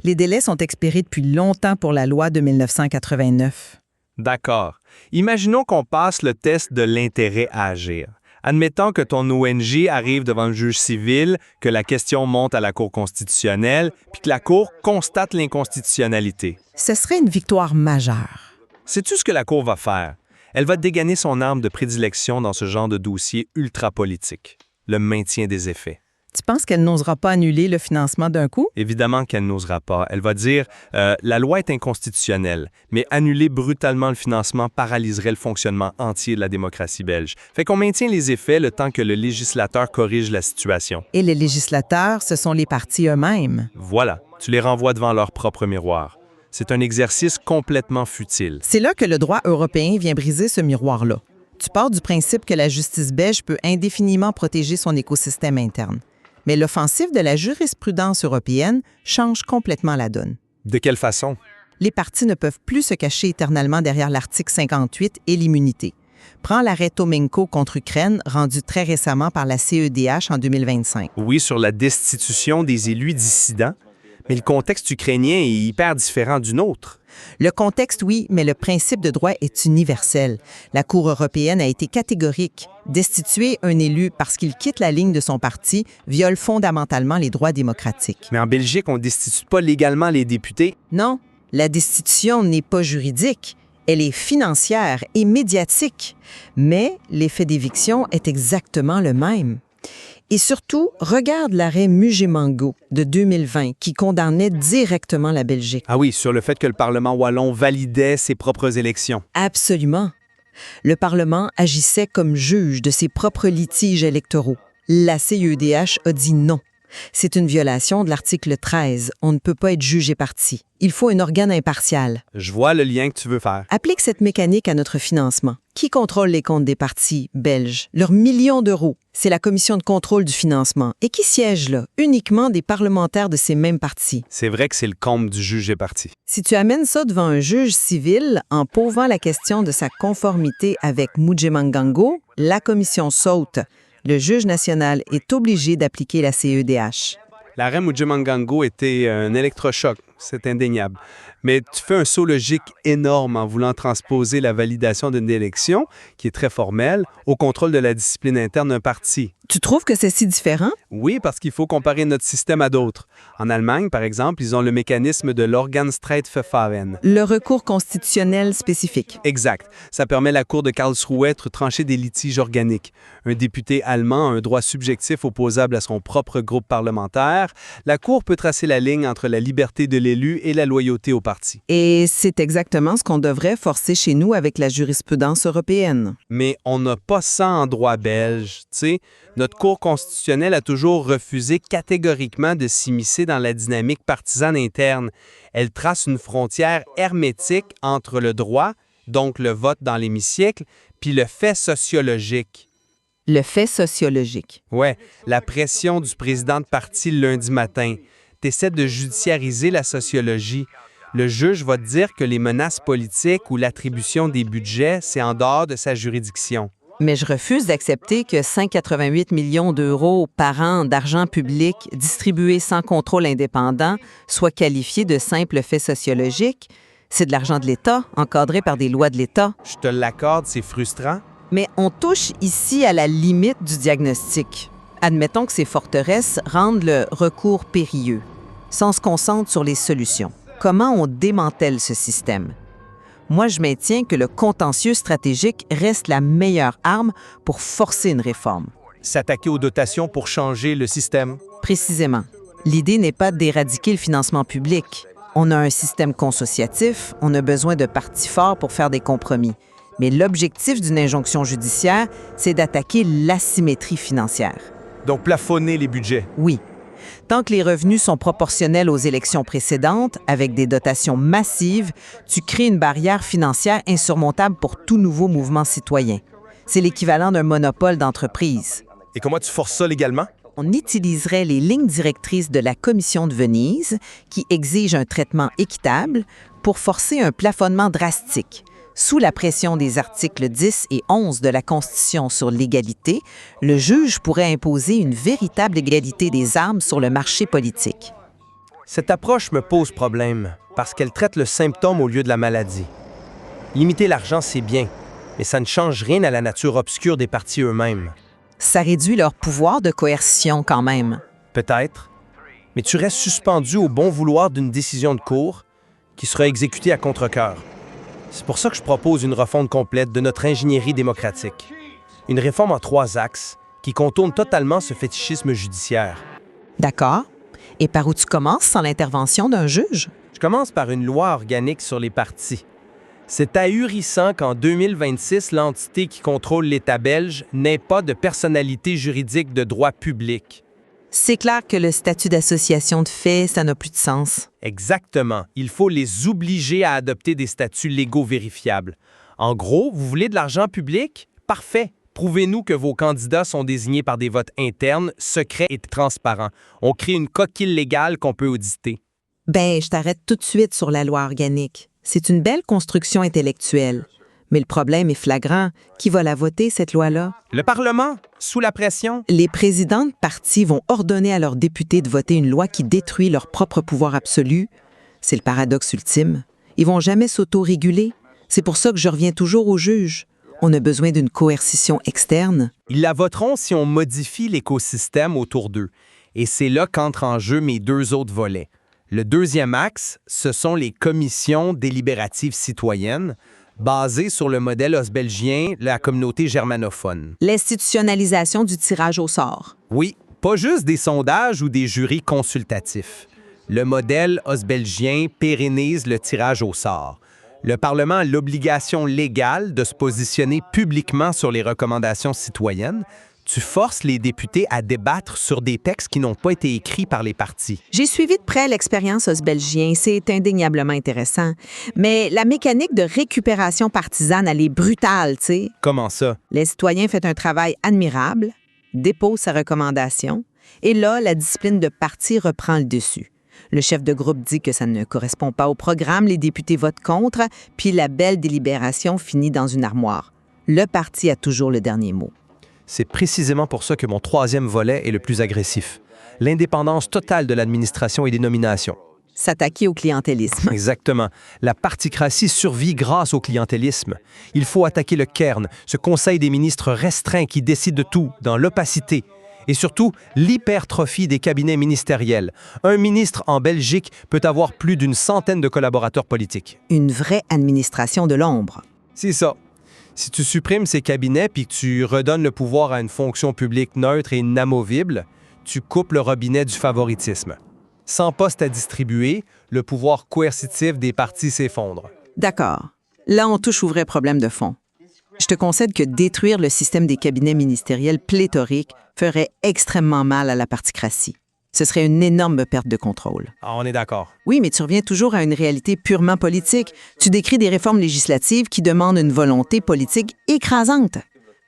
Les délais sont expirés depuis longtemps pour la loi de 1989. D'accord. Imaginons qu'on passe le test de l'intérêt à agir. Admettons que ton ONG arrive devant le juge civil, que la question monte à la Cour constitutionnelle, puis que la Cour constate l'inconstitutionnalité. Ce serait une victoire majeure. Sais-tu ce que la Cour va faire? Elle va dégainer son arme de prédilection dans ce genre de dossier ultra-politique, le maintien des effets. Tu penses qu'elle n'osera pas annuler le financement d'un coup? Évidemment qu'elle n'osera pas. Elle va dire la loi est inconstitutionnelle, mais annuler brutalement le financement paralyserait le fonctionnement entier de la démocratie belge. Fait qu'on maintient les effets le temps que le législateur corrige la situation. Et les législateurs, ce sont les partis eux-mêmes. Voilà, tu les renvoies devant leur propre miroir. C'est un exercice complètement futile. C'est là que le droit européen vient briser ce miroir-là. Tu pars du principe que la justice belge peut indéfiniment protéger son écosystème interne. Mais l'offensive de la jurisprudence européenne change complètement la donne. De quelle façon? Les partis ne peuvent plus se cacher éternellement derrière l'article 58 et l'immunité. Prends l'arrêt Tomenko contre Ukraine, rendu très récemment par la CEDH en 2025. Oui, sur la destitution des élus dissidents, mais le contexte ukrainien est hyper différent du nôtre. Le contexte, oui, mais le principe de droit est universel. La Cour européenne a été catégorique. Destituer un élu parce qu'il quitte la ligne de son parti viole fondamentalement les droits démocratiques. Mais en Belgique, on ne destitue pas légalement les députés. Non, la destitution n'est pas juridique. Elle est financière et médiatique. Mais l'effet d'éviction est exactement le même. Et surtout, regarde l'arrêt Mugemango de 2020 qui condamnait directement la Belgique. Ah oui, sur le fait que le Parlement wallon validait ses propres élections. Absolument. Le Parlement agissait comme juge de ses propres litiges électoraux. La CEDH a dit non. C'est une violation de l'article 13. On ne peut pas être jugé parti. Il faut un organe impartial. Je vois le lien que tu veux faire. Applique cette mécanique à notre financement. Qui contrôle les comptes des partis belges? Leurs millions d'euros. C'est la commission de contrôle du financement. Et qui siège là? Uniquement des parlementaires de ces mêmes partis. C'est vrai que c'est le comble du juge et parti. Si tu amènes ça devant un juge civil en posant la question de sa conformité avec Mugemangango, la commission saute. Le juge national est obligé d'appliquer la CEDH. L'arrêt Mugemangango était un électrochoc, c'est indéniable. Mais tu fais un saut logique énorme en voulant transposer la validation d'une élection, qui est très formelle, au contrôle de la discipline interne d'un parti. Tu trouves que c'est si différent? Oui, parce qu'il faut comparer notre système à d'autres. En Allemagne, par exemple, ils ont le mécanisme de l'Organstreitverfahren. Le recours constitutionnel spécifique. Exact. Ça permet à la Cour de Karlsruhe de trancher des litiges organiques. Un député allemand a un droit subjectif opposable à son propre groupe parlementaire. La Cour peut tracer la ligne entre la liberté de l'élu et la loyauté au parti. Et c'est exactement ce qu'on devrait forcer chez nous avec la jurisprudence européenne. Mais on n'a pas ça en droit belge, tu sais. Notre Cour constitutionnelle a toujours refusé catégoriquement de s'immiscer dans la dynamique partisane interne. Elle trace une frontière hermétique entre le droit, donc le vote dans l'hémicycle, puis le fait sociologique. Le fait sociologique. Ouais, la pression du président de parti le lundi matin. T'essaies de judiciariser la sociologie. Le juge va te dire que les menaces politiques ou l'attribution des budgets, c'est en dehors de sa juridiction. Mais je refuse d'accepter que 188 millions d'euros par an d'argent public distribué sans contrôle indépendant soit qualifié de simple fait sociologique. C'est de l'argent de l'État, encadré par des lois de l'État. Je te l'accorde, c'est frustrant. Mais on touche ici à la limite du diagnostic. Admettons que ces forteresses rendent le recours périlleux. Si on se concentre sur les solutions, comment on démantèle ce système? Moi, je maintiens que le contentieux stratégique reste la meilleure arme pour forcer une réforme. S'attaquer aux dotations pour changer le système. Précisément. L'idée n'est pas d'éradiquer le financement public. On a un système consociatif, on a besoin de partis forts pour faire des compromis. Mais l'objectif d'une injonction judiciaire, c'est d'attaquer l'asymétrie financière. Donc plafonner les budgets. Oui. Tant que les revenus sont proportionnels aux élections précédentes, avec des dotations massives, tu crées une barrière financière insurmontable pour tout nouveau mouvement citoyen. C'est l'équivalent d'un monopole d'entreprise. Et comment tu forces ça légalement? On utiliserait les lignes directrices de la Commission de Venise, qui exige un traitement équitable, pour forcer un plafonnement drastique. Sous la pression des articles 10 et 11 de la Constitution sur l'égalité, le juge pourrait imposer une véritable égalité des armes sur le marché politique. Cette approche me pose problème parce qu'elle traite le symptôme au lieu de la maladie. Limiter l'argent, c'est bien, mais ça ne change rien à la nature obscure des partis eux-mêmes. Ça réduit leur pouvoir de coercition quand même. Peut-être, mais tu restes suspendu au bon vouloir d'une décision de cour qui sera exécutée à contre-cœur. C'est pour ça que je propose une refonte complète de notre ingénierie démocratique. Une réforme en 3 axes qui contourne totalement ce fétichisme judiciaire. D'accord. Et par où tu commences sans l'intervention d'un juge? Je commence par une loi organique sur les partis. C'est ahurissant qu'en 2026, l'entité qui contrôle l'État belge n'ait pas de personnalité juridique de droit public. C'est clair que le statut d'association de fait, ça n'a plus de sens. Exactement. Il faut les obliger à adopter des statuts légaux vérifiables. En gros, vous voulez de l'argent public? Parfait. Prouvez-nous que vos candidats sont désignés par des votes internes, secrets et transparents. On crée une coquille légale qu'on peut auditer. Ben, je t'arrête tout de suite sur la loi organique. C'est une belle construction intellectuelle. Mais le problème est flagrant. Qui va la voter, cette loi-là? Le Parlement, sous la pression. Les présidents de partis vont ordonner à leurs députés de voter une loi qui détruit leur propre pouvoir absolu. C'est le paradoxe ultime. Ils vont jamais s'auto-réguler. C'est pour ça que je reviens toujours aux juges. On a besoin d'une coercition externe. Ils la voteront si on modifie l'écosystème autour d'eux. Et c'est là qu'entrent en jeu mes deux autres volets. Le deuxième axe, ce sont les commissions délibératives citoyennes, basées sur le modèle osbelgien de la communauté germanophone. L'institutionnalisation du tirage au sort. Oui, pas juste des sondages ou des jurys consultatifs. Le modèle osbelgien pérennise le tirage au sort. Le Parlement a l'obligation légale de se positionner publiquement sur les recommandations citoyennes. Tu forces les députés à débattre sur des textes qui n'ont pas été écrits par les partis. J'ai suivi de près l'expérience osbelgien. C'est indéniablement intéressant. Mais la mécanique de récupération partisane, elle est brutale, tu sais. Comment ça? Les citoyens font un travail admirable, déposent sa recommandation, et là, la discipline de parti reprend le dessus. Le chef de groupe dit que ça ne correspond pas au programme, les députés votent contre, puis la belle délibération finit dans une armoire. Le parti a toujours le dernier mot. C'est précisément pour ça que mon troisième volet est le plus agressif. L'indépendance totale de l'administration et des nominations. S'attaquer au clientélisme. Exactement. La particratie survit grâce au clientélisme. Il faut attaquer le cairn, ce conseil des ministres restreint qui décide de tout, dans l'opacité. Et surtout, l'hypertrophie des cabinets ministériels. Un ministre en Belgique peut avoir plus d'une centaine de collaborateurs politiques. Une vraie administration de l'ombre. C'est ça. Si tu supprimes ces cabinets puis que tu redonnes le pouvoir à une fonction publique neutre et inamovible, tu coupes le robinet du favoritisme. Sans poste à distribuer, le pouvoir coercitif des partis s'effondre. D'accord. Là, on touche au vrai problème de fond. Je te concède que détruire le système des cabinets ministériels pléthoriques ferait extrêmement mal à la particratie. Ce serait une énorme perte de contrôle. Ah, on est d'accord. Oui, mais tu reviens toujours à une réalité purement politique. Tu décris des réformes législatives qui demandent une volonté politique écrasante.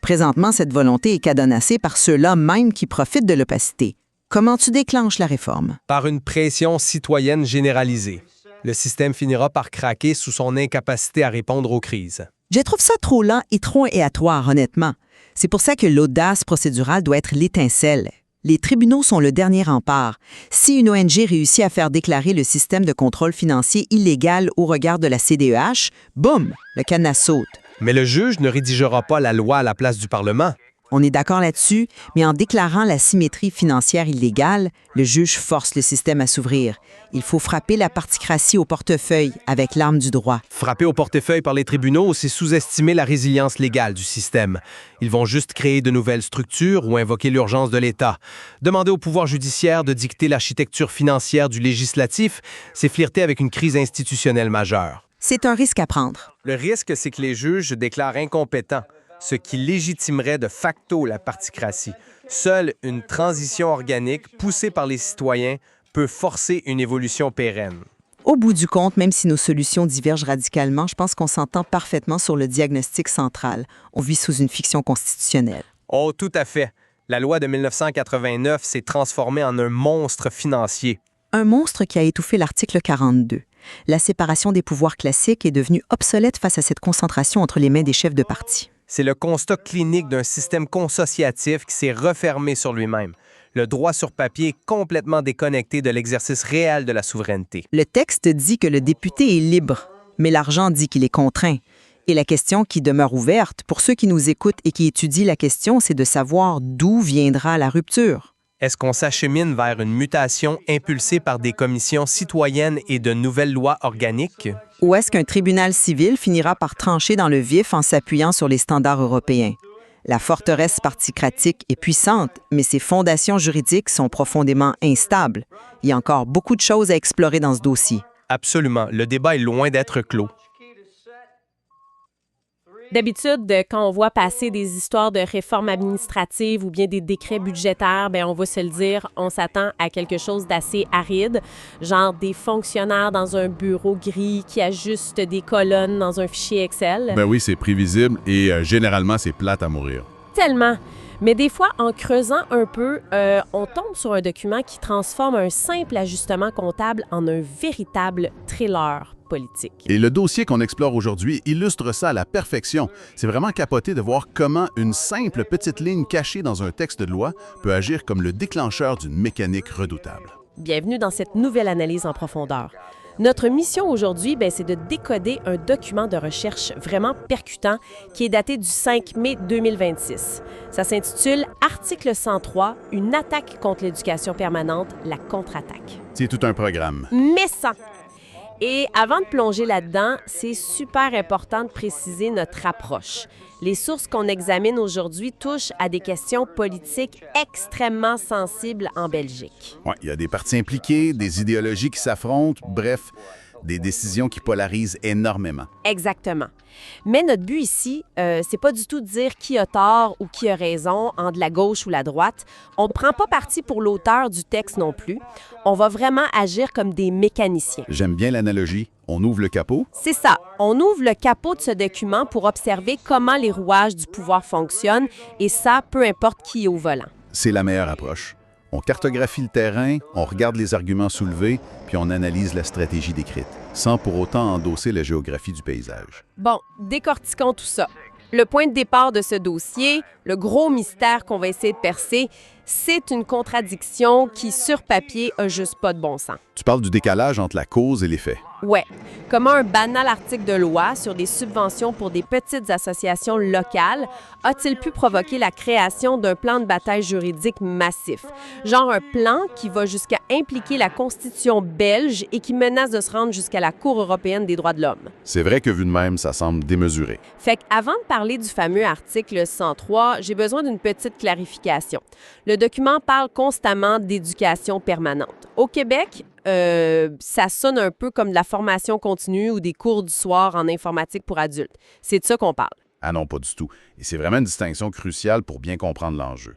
Présentement, cette volonté est cadenassée par ceux-là même qui profitent de l'opacité. Comment tu déclenches la réforme? Par une pression citoyenne généralisée. Le système finira par craquer sous son incapacité à répondre aux crises. Je trouve ça trop lent et trop aléatoire, honnêtement. C'est pour ça que l'audace procédurale doit être l'étincelle. Les tribunaux sont le dernier rempart. Si une ONG réussit à faire déclarer le système de contrôle financier illégal au regard de la CDEH, boum, le cadenas saute. Mais le juge ne rédigera pas la loi à la place du Parlement. On est d'accord là-dessus, mais en déclarant la symétrie financière illégale, le juge force le système à s'ouvrir. Il faut frapper la particratie au portefeuille avec l'arme du droit. Frapper au portefeuille par les tribunaux, c'est sous-estimer la résilience légale du système. Ils vont juste créer de nouvelles structures ou invoquer l'urgence de l'État. Demander au pouvoir judiciaire de dicter l'architecture financière du législatif, c'est flirter avec une crise institutionnelle majeure. C'est un risque à prendre. Le risque, c'est que les juges déclarent incompétents, ce qui légitimerait de facto la particratie. Seule une transition organique poussée par les citoyens peut forcer une évolution pérenne. Au bout du compte, même si nos solutions divergent radicalement, je pense qu'on s'entend parfaitement sur le diagnostic central. On vit sous une fiction constitutionnelle. Oh, tout à fait. La loi de 1989 s'est transformée en un monstre financier. Un monstre qui a étouffé l'article 42. La séparation des pouvoirs classiques est devenue obsolète face à cette concentration entre les mains des chefs de parti. C'est le constat clinique d'un système consociatif qui s'est refermé sur lui-même. Le droit sur papier est complètement déconnecté de l'exercice réel de la souveraineté. Le texte dit que le député est libre, mais l'argent dit qu'il est contraint. Et la question qui demeure ouverte, pour ceux qui nous écoutent et qui étudient la question, c'est de savoir d'où viendra la rupture. Est-ce qu'on s'achemine vers une mutation impulsée par des commissions citoyennes et de nouvelles lois organiques? Ou est-ce qu'un tribunal civil finira par trancher dans le vif en s'appuyant sur les standards européens? La forteresse particratique est puissante, mais ses fondations juridiques sont profondément instables. Il y a encore beaucoup de choses à explorer dans ce dossier. Absolument. Le débat est loin d'être clos. D'habitude, quand on voit passer des histoires de réformes administratives ou bien des décrets budgétaires, bien, on va se le dire, on s'attend à quelque chose d'assez aride, genre des fonctionnaires dans un bureau gris qui ajustent des colonnes dans un fichier Excel. Ben oui, c'est prévisible et généralement, c'est plate à mourir. Tellement! Mais des fois, en creusant un peu, on tombe sur un document qui transforme un simple ajustement comptable en un véritable thriller politique. Et le dossier qu'on explore aujourd'hui illustre ça à la perfection. C'est vraiment capoté de voir comment une simple petite ligne cachée dans un texte de loi peut agir comme le déclencheur d'une mécanique redoutable. Bienvenue dans cette nouvelle analyse en profondeur. Notre mission aujourd'hui, c'est de décoder un document de recherche vraiment percutant qui est daté du 5 mai 2026. Ça s'intitule « Article 103, une attaque contre l'éducation permanente, la contre-attaque ». C'est tout un programme. Mais sans! Et avant de plonger là-dedans, c'est super important de préciser notre approche. Les sources qu'on examine aujourd'hui touchent à des questions politiques extrêmement sensibles en Belgique. Ouais, il y a des partis impliqués, des idéologies qui s'affrontent, bref, des décisions qui polarisent énormément. Exactement. Mais notre but ici, c'est pas du tout de dire qui a tort ou qui a raison, entre la gauche ou la droite. On ne prend pas parti pour l'auteur du texte non plus. On va vraiment agir comme des mécaniciens. J'aime bien l'analogie. On ouvre le capot. C'est ça. On ouvre le capot de ce document pour observer comment les rouages du pouvoir fonctionnent, et ça, peu importe qui est au volant. C'est la meilleure approche. On cartographie le terrain, on regarde les arguments soulevés, puis on analyse la stratégie décrite, sans pour autant endosser la géographie du paysage. Bon, décortiquons tout ça. Le point de départ de ce dossier, le gros mystère qu'on va essayer de percer, c'est une contradiction qui, sur papier, a juste pas de bon sens. Tu parles du décalage entre la cause et les faits. Ouais. Comment un banal article de loi sur des subventions pour des petites associations locales a-t-il pu provoquer la création d'un plan de bataille juridique massif? Genre un plan qui va jusqu'à impliquer la Constitution belge et qui menace de se rendre jusqu'à la Cour européenne des droits de l'homme. C'est vrai que vu de même, ça semble démesuré. Fait qu'avant de parler du fameux article 103, j'ai besoin d'une petite clarification. Le document parle constamment d'éducation permanente. Au Québec, ça sonne un peu comme de la formation continue ou des cours du soir en informatique pour adultes. C'est de ça qu'on parle. Ah non, pas du tout. Et c'est vraiment une distinction cruciale pour bien comprendre l'enjeu.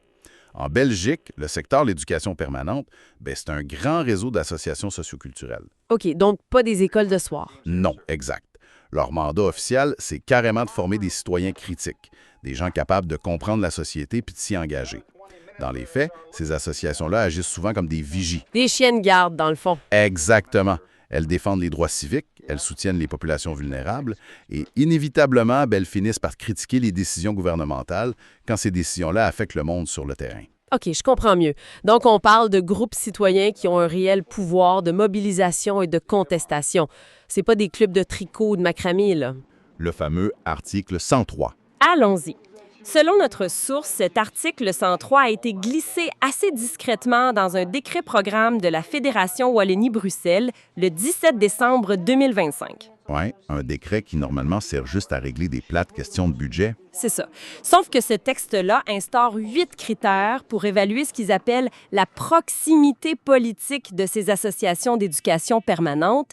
En Belgique, le secteur de l'éducation permanente, c'est un grand réseau d'associations socioculturelles. OK, donc pas des écoles de soir. Non, exact. Leur mandat officiel, c'est carrément de former des citoyens critiques, des gens capables de comprendre la société puis de s'y engager. Dans les faits, ces associations-là agissent souvent comme des vigies. Des chiens de garde, dans le fond. Exactement. Elles défendent les droits civiques, elles soutiennent les populations vulnérables et inévitablement, elles finissent par critiquer les décisions gouvernementales quand ces décisions-là affectent le monde sur le terrain. OK, je comprends mieux. Donc, on parle de groupes citoyens qui ont un réel pouvoir de mobilisation et de contestation. C'est pas des clubs de tricot ou de macramé, là. Le fameux article 103. Allons-y. Selon notre source, cet article 103 a été glissé assez discrètement dans un décret-programme de la Fédération Wallonie-Bruxelles le 17 décembre 2025. Oui, un décret qui normalement sert juste à régler des plates questions de budget. C'est ça. Sauf que ce texte-là instaure 8 critères pour évaluer ce qu'ils appellent la proximité politique de ces associations d'éducation permanente.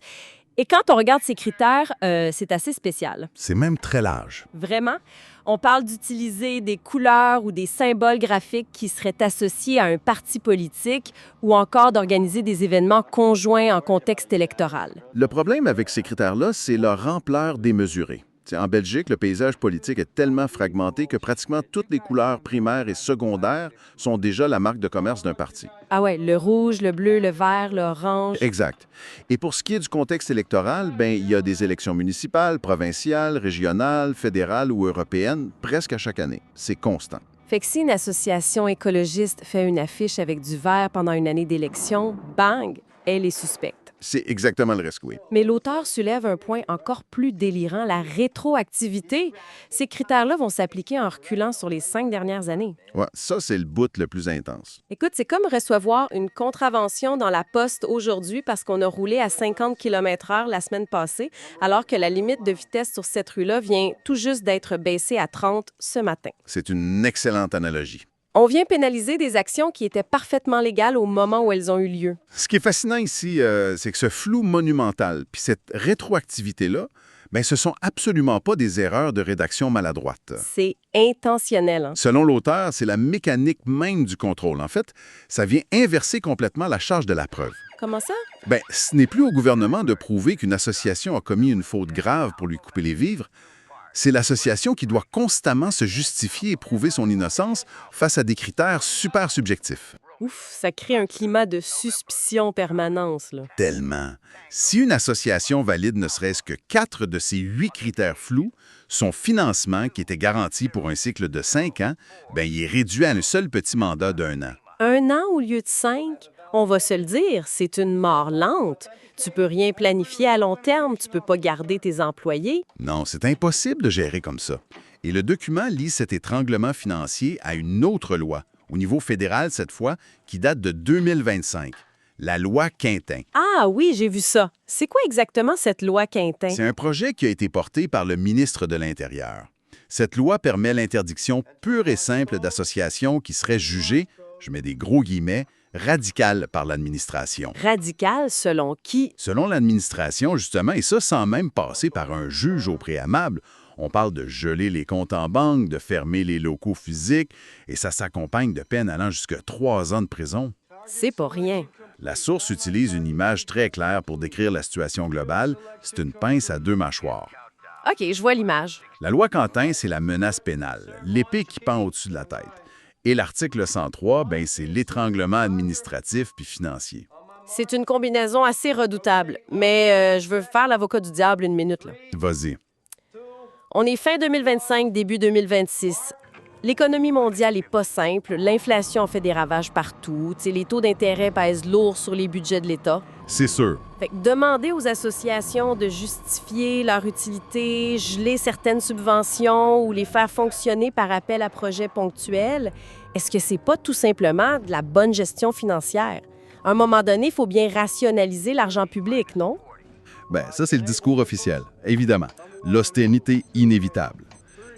Et quand on regarde ces critères, c'est assez spécial. C'est même très large. Vraiment? On parle d'utiliser des couleurs ou des symboles graphiques qui seraient associés à un parti politique ou encore d'organiser des événements conjoints en contexte électoral. Le problème avec ces critères-là, c'est leur ampleur démesurée. En Belgique, le paysage politique est tellement fragmenté que pratiquement toutes les couleurs primaires et secondaires sont déjà la marque de commerce d'un parti. Ah ouais, le rouge, le bleu, le vert, l'orange. Exact. Et pour ce qui est du contexte électoral, il y a des élections municipales, provinciales, régionales, fédérales ou européennes presque à chaque année. C'est constant. Fait que si une association écologiste fait une affiche avec du vert pendant une année d'élection, bang, elle est suspecte. C'est exactement le risque, oui. Mais l'auteur soulève un point encore plus délirant, la rétroactivité. Ces critères-là vont s'appliquer en reculant sur les 5 dernières années. Ouais, ça, c'est le bout le plus intense. Écoute, c'est comme recevoir une contravention dans la poste aujourd'hui parce qu'on a roulé à 50 km/h la semaine passée, alors que la limite de vitesse sur cette rue-là vient tout juste d'être baissée à 30 ce matin. C'est une excellente analogie. On vient pénaliser des actions qui étaient parfaitement légales au moment où elles ont eu lieu. Ce qui est fascinant ici, c'est que ce flou monumental, puis cette rétroactivité-là, bien, ce sont absolument pas des erreurs de rédaction maladroites. C'est intentionnel. Hein? Selon l'auteur, c'est la mécanique même du contrôle. En fait, ça vient inverser complètement la charge de la preuve. Comment ça? Bien, ce n'est plus au gouvernement de prouver qu'une association a commis une faute grave pour lui couper les vivres. C'est l'association qui doit constamment se justifier et prouver son innocence face à des critères super subjectifs. Ouf, ça crée un climat de suspicion permanente, là. Tellement. Si une association valide ne serait-ce que 4 de ces 8 critères flous, son financement, qui était garanti pour un cycle de 5 ans, bien, il est réduit à un seul petit mandat d'1 an. 1 an au lieu de 5? On va se le dire, c'est une mort lente. Tu peux rien planifier à long terme, tu peux pas garder tes employés. Non, c'est impossible de gérer comme ça. Et le document lie cet étranglement financier à une autre loi, au niveau fédéral cette fois, qui date de 2025, la loi Quintin. Ah oui, j'ai vu ça. C'est quoi exactement cette loi Quintin? C'est un projet qui a été porté par le ministre de l'Intérieur. Cette loi permet l'interdiction pure et simple d'associations qui seraient jugées, je mets des gros guillemets, radicales par l'administration. Radicales selon qui? Selon l'administration, justement, et ça sans même passer par un juge au préalable. On parle de geler les comptes en banque, de fermer les locaux physiques, et ça s'accompagne de peines allant jusqu'à 3 ans de prison. C'est pas rien. La source utilise une image très claire pour décrire la situation globale. C'est une pince à 2 mâchoires. OK, je vois l'image. La loi Quentin, c'est la menace pénale, l'épée qui pend au-dessus de la tête. Et l'article 103, ben, c'est l'étranglement administratif puis financier. C'est une combinaison assez redoutable, mais je veux faire l'avocat du diable une minute, là. Vas-y. On est fin 2025, début 2026. L'économie mondiale est pas simple, l'inflation fait des ravages partout, les taux d'intérêt pèsent lourd sur les budgets de l'État. C'est sûr. Fait que demander aux associations de justifier leur utilité, geler certaines subventions ou les faire fonctionner par appel à projets ponctuels, est-ce que c'est pas tout simplement de la bonne gestion financière? À un moment donné, il faut bien rationaliser l'argent public, non? Bien, ça, c'est le discours officiel, évidemment. L'austérité inévitable.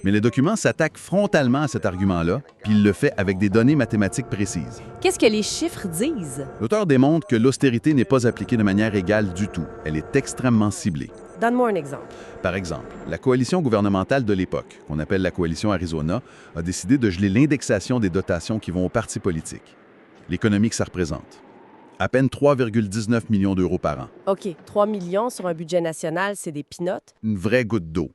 Mais le document s'attaque frontalement à cet argument-là, puis il le fait avec des données mathématiques précises. Qu'est-ce que les chiffres disent? L'auteur démontre que l'austérité n'est pas appliquée de manière égale du tout. Elle est extrêmement ciblée. Donne-moi un exemple. Par exemple, la coalition gouvernementale de l'époque, qu'on appelle la coalition Arizona, a décidé de geler l'indexation des dotations qui vont aux partis politiques. L'économie que ça représente. À peine 3,19 millions d'euros par an. OK, 3 millions sur un budget national, c'est des pinottes. Une vraie goutte d'eau.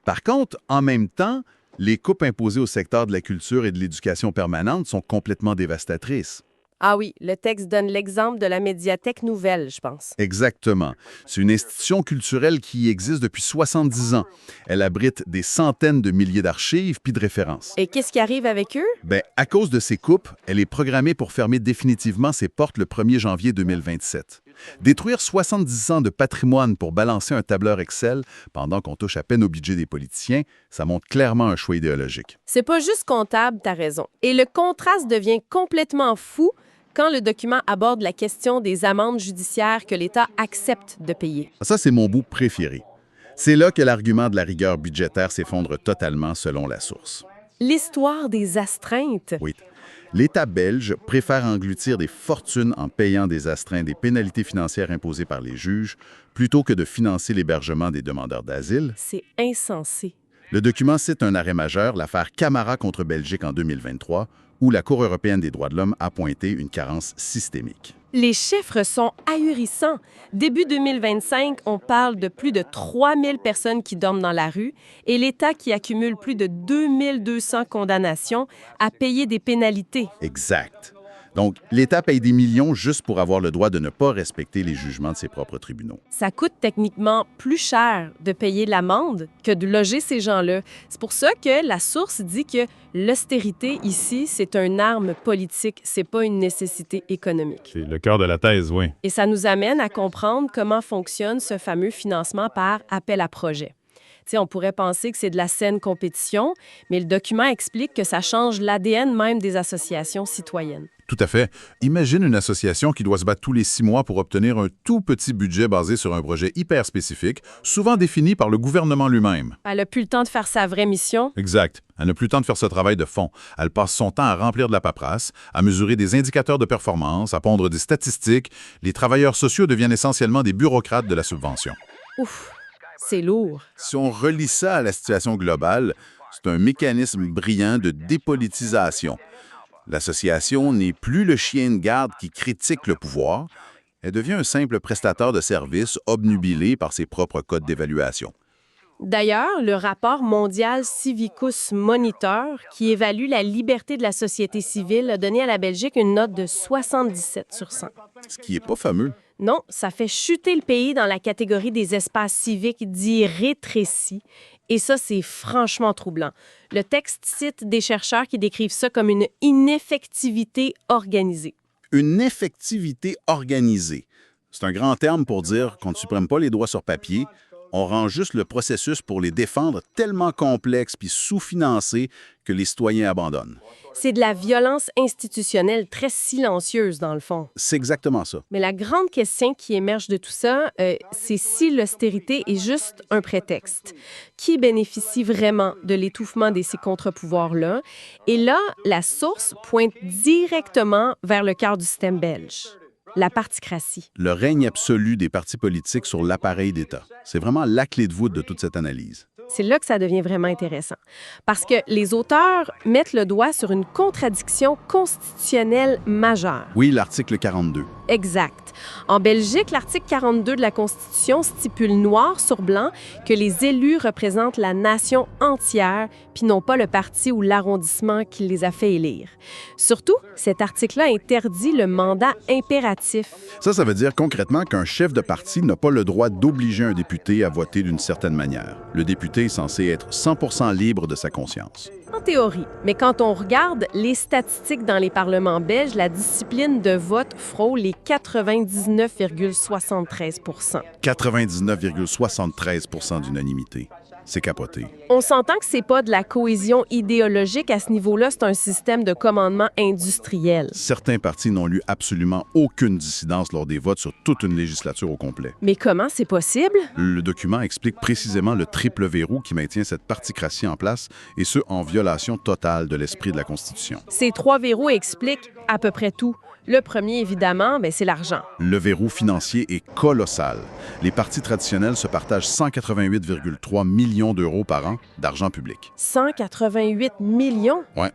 Par contre, en même temps, les coupes imposées au secteur de la culture et de l'éducation permanente sont complètement dévastatrices. Ah oui, le texte donne l'exemple de la médiathèque nouvelle, je pense. Exactement. C'est une institution culturelle qui existe depuis 70 ans. Elle abrite des centaines de milliers d'archives puis de références. Et qu'est-ce qui arrive avec eux? Bien, à cause de ces coupes, elle est programmée pour fermer définitivement ses portes le 1er janvier 2027. Détruire 70 ans de patrimoine pour balancer un tableur Excel pendant qu'on touche à peine au budget des politiciens, ça montre clairement un choix idéologique. C'est pas juste comptable, t'as raison. Et le contraste devient complètement fou quand le document aborde la question des amendes judiciaires que l'État accepte de payer. Ça, c'est mon bout préféré. C'est là que l'argument de la rigueur budgétaire s'effondre totalement selon la source. L'histoire des astreintes. Oui. L'État belge préfère engloutir des fortunes en payant des astreintes des pénalités financières imposées par les juges plutôt que de financer l'hébergement des demandeurs d'asile. C'est insensé. Le document cite un arrêt majeur, l'affaire Camara contre Belgique en 2023, où la Cour européenne des droits de l'homme a pointé une carence systémique. Les chiffres sont ahurissants. Début 2025, on parle de plus de 3000 personnes qui dorment dans la rue et l'État qui accumule plus de 2200 condamnations à payer des pénalités. Exact. Donc, l'État paye des millions juste pour avoir le droit de ne pas respecter les jugements de ses propres tribunaux. Ça coûte techniquement plus cher de payer l'amende que de loger ces gens-là. C'est pour ça que la source dit que l'austérité ici, c'est une arme politique, c'est pas une nécessité économique. C'est le cœur de la thèse, oui. Et ça nous amène à comprendre comment fonctionne ce fameux financement par appel à projet. Tu sais, on pourrait penser que c'est de la saine compétition, mais le document explique que ça change l'ADN même des associations citoyennes. Tout à fait. Imagine une association qui doit se battre tous les 6 mois pour obtenir un tout petit budget basé sur un projet hyper spécifique, souvent défini par le gouvernement lui-même. Elle n'a plus le temps de faire sa vraie mission. Exact. Elle n'a plus le temps de faire ce travail de fond. Elle passe son temps à remplir de la paperasse, à mesurer des indicateurs de performance, à pondre des statistiques. Les travailleurs sociaux deviennent essentiellement des bureaucrates de la subvention. Ouf, c'est lourd. Si on relie ça à la situation globale, c'est un mécanisme brillant de dépolitisation. L'association n'est plus le chien de garde qui critique le pouvoir, elle devient un simple prestataire de services obnubilé par ses propres codes d'évaluation. D'ailleurs, le rapport mondial Civicus Monitor, qui évalue la liberté de la société civile, a donné à la Belgique une note de 77 sur 100. Ce qui n'est pas fameux. Non, ça fait chuter le pays dans la catégorie des espaces civiques dits rétrécis. Et ça, c'est franchement troublant. Le texte cite des chercheurs qui décrivent ça comme une ineffectivité organisée. Une effectivité organisée. C'est un grand terme pour dire qu'on ne supprime pas les droits sur papier, on rend juste le processus pour les défendre tellement complexe puis sous-financé que les citoyens abandonnent. C'est de la violence institutionnelle très silencieuse, dans le fond. C'est exactement ça. Mais la grande question qui émerge de tout ça, c'est si l'austérité est juste un prétexte. Qui bénéficie vraiment de l'étouffement de ces contre-pouvoirs-là? Et là, la source pointe directement vers le cœur du système belge. La particratie. Le règne absolu des partis politiques sur l'appareil d'État. C'est vraiment la clé de voûte de toute cette analyse. C'est là que ça devient vraiment intéressant. Parce que les auteurs mettent le doigt sur une contradiction constitutionnelle majeure. Oui, l'article 42. Exact. En Belgique, l'article 42 de la Constitution stipule noir sur blanc que les élus représentent la nation entière, puis non pas le parti ou l'arrondissement qui les a fait élire. Surtout, cet article-là interdit le mandat impératif. Ça veut dire concrètement qu'un chef de parti n'a pas le droit d'obliger un député à voter d'une certaine manière. Le député est censé être 100% libre de sa conscience. En théorie. Mais quand on regarde les statistiques dans les parlements belges, la discipline de vote frôle les 99,73 %. 99,73 % d'unanimité. C'est capoté. On s'entend que c'est pas de la cohésion idéologique à ce niveau-là, c'est un système de commandement industriel. Certains partis n'ont eu absolument aucune dissidence lors des votes sur toute une législature au complet. Mais comment c'est possible? Le document explique précisément le triple verrou qui maintient cette particratie en place, et ce, en violation totale de l'esprit de la Constitution. Ces 3 verrous expliquent à peu près tout. Le premier, évidemment, c'est l'argent. Le verrou financier est colossal. Les partis traditionnels se partagent 188,3 millions d'euros par an d'argent public. 188 millions? Ouais.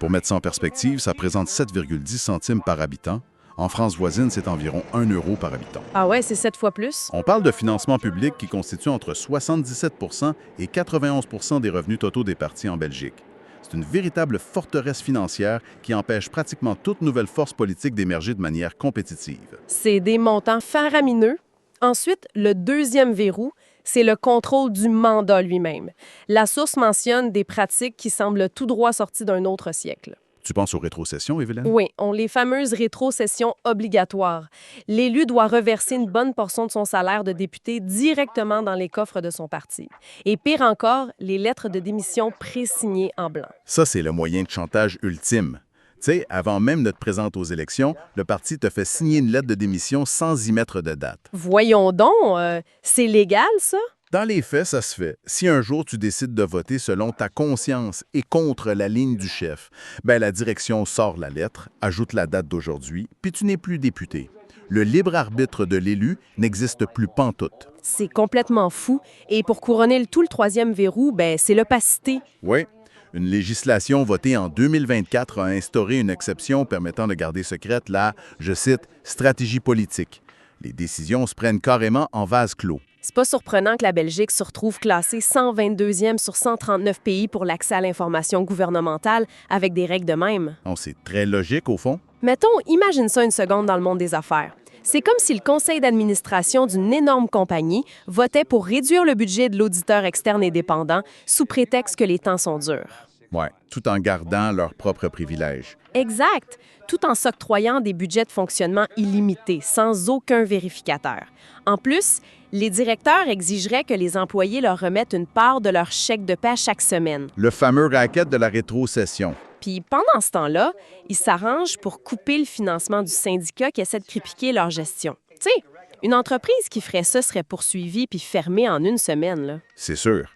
Pour mettre ça en perspective, ça représente 7,10 centimes par habitant. En France voisine, c'est environ 1 euro par habitant. Ah ouais, c'est 7 fois plus. On parle de financement public qui constitue entre 77 % et 91 % des revenus totaux des partis en Belgique. C'est une véritable forteresse financière qui empêche pratiquement toute nouvelle force politique d'émerger de manière compétitive. C'est des montants faramineux. Ensuite, le deuxième verrou, c'est le contrôle du mandat lui-même. La source mentionne des pratiques qui semblent tout droit sorties d'un autre siècle. Tu penses aux rétrocessions, Evelyne? Oui, on les fameuses rétrocessions obligatoires. L'élu doit reverser une bonne portion de son salaire de député directement dans les coffres de son parti. Et pire encore, les lettres de démission pré-signées en blanc. Ça, c'est le moyen de chantage ultime. Tu sais, avant même de te présenter aux élections, le parti te fait signer une lettre de démission sans y mettre de date. Voyons donc, c'est légal, ça? Dans les faits, ça se fait. Si un jour tu décides de voter selon ta conscience et contre la ligne du chef, la direction sort la lettre, ajoute la date d'aujourd'hui, puis tu n'es plus député. Le libre arbitre de l'élu n'existe plus pantoute. C'est complètement fou. Et pour couronner tout le troisième verrou, c'est l'opacité. Oui. Une législation votée en 2024 a instauré une exception permettant de garder secrète la, je cite, « stratégie politique ». Les décisions se prennent carrément en vase clos. C'est pas surprenant que la Belgique se retrouve classée 122e sur 139 pays pour l'accès à l'information gouvernementale avec des règles de même. C'est très logique, au fond. Mettons, imagine ça une seconde dans le monde des affaires. C'est comme si le conseil d'administration d'une énorme compagnie votait pour réduire le budget de l'auditeur externe et dépendant sous prétexte que les temps sont durs. Ouais, tout en gardant leurs propres privilèges. Exact, tout en s'octroyant des budgets de fonctionnement illimités, sans aucun vérificateur. En plus, les directeurs exigeraient que les employés leur remettent une part de leur chèque de paie chaque semaine. Le fameux racket de la rétrocession. Puis pendant ce temps-là, ils s'arrangent pour couper le financement du syndicat qui essaie de critiquer leur gestion. Tu sais, une entreprise qui ferait ça serait poursuivie puis fermée en une semaine, là. C'est sûr.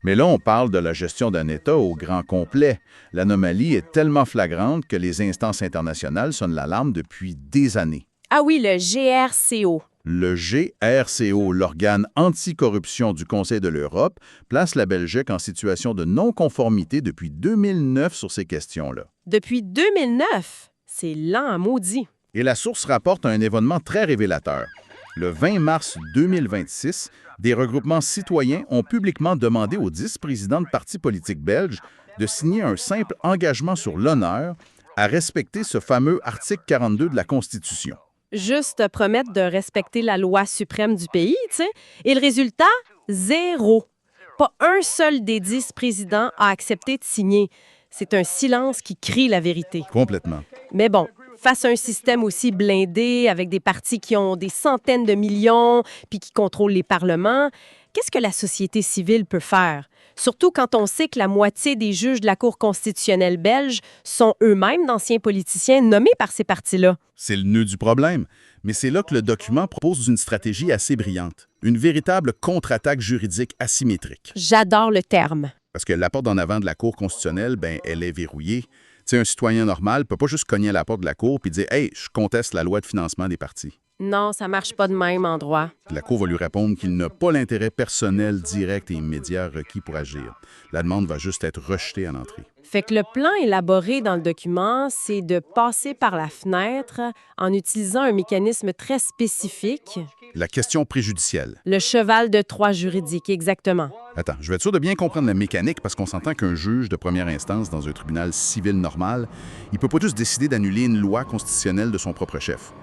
Mais là, on parle de la gestion d'un État au grand complet. L'anomalie est tellement flagrante que les instances internationales sonnent l'alarme depuis des années. Ah oui, le GRCO. Le GRCO, l'organe anticorruption du Conseil de l'Europe, place la Belgique en situation de non-conformité depuis 2009 sur ces questions-là. Depuis 2009? C'est lent à maudit. Et la source rapporte un événement très révélateur. Le 20 mars 2026, des regroupements citoyens ont publiquement demandé aux 10 présidents de partis politiques belges de signer un simple engagement sur l'honneur à respecter ce fameux article 42 de la Constitution. Juste promettre de respecter la loi suprême du pays, tu sais. Et le résultat? Zéro. Pas un seul des 10 présidents a accepté de signer. C'est un silence qui crie la vérité. Complètement. Mais bon, face à un système aussi blindé, avec des partis qui ont des centaines de millions, puis qui contrôlent les parlements, qu'est-ce que la société civile peut faire? Surtout quand on sait que la moitié des juges de la Cour constitutionnelle belge sont eux-mêmes d'anciens politiciens nommés par ces partis-là. C'est le nœud du problème. Mais c'est là que le document propose une stratégie assez brillante. Une véritable contre-attaque juridique asymétrique. J'adore le terme. Parce que la porte en avant de la Cour constitutionnelle, elle est verrouillée. Tu sais, un citoyen normal ne peut pas juste cogner à la porte de la Cour et dire « Hey, je conteste la loi de financement des partis ». Non, ça marche pas de même en droit. La Cour va lui répondre qu'il n'a pas l'intérêt personnel direct et immédiat requis pour agir. La demande va juste être rejetée à l'entrée. Fait que le plan élaboré dans le document, c'est de passer par la fenêtre en utilisant un mécanisme très spécifique. La question préjudicielle. Le cheval de Troie juridique, exactement. Attends, je vais être sûr de bien comprendre la mécanique parce qu'on s'entend qu'un juge de première instance dans un tribunal civil normal, il peut pas juste décider d'annuler une loi constitutionnelle de son propre chef.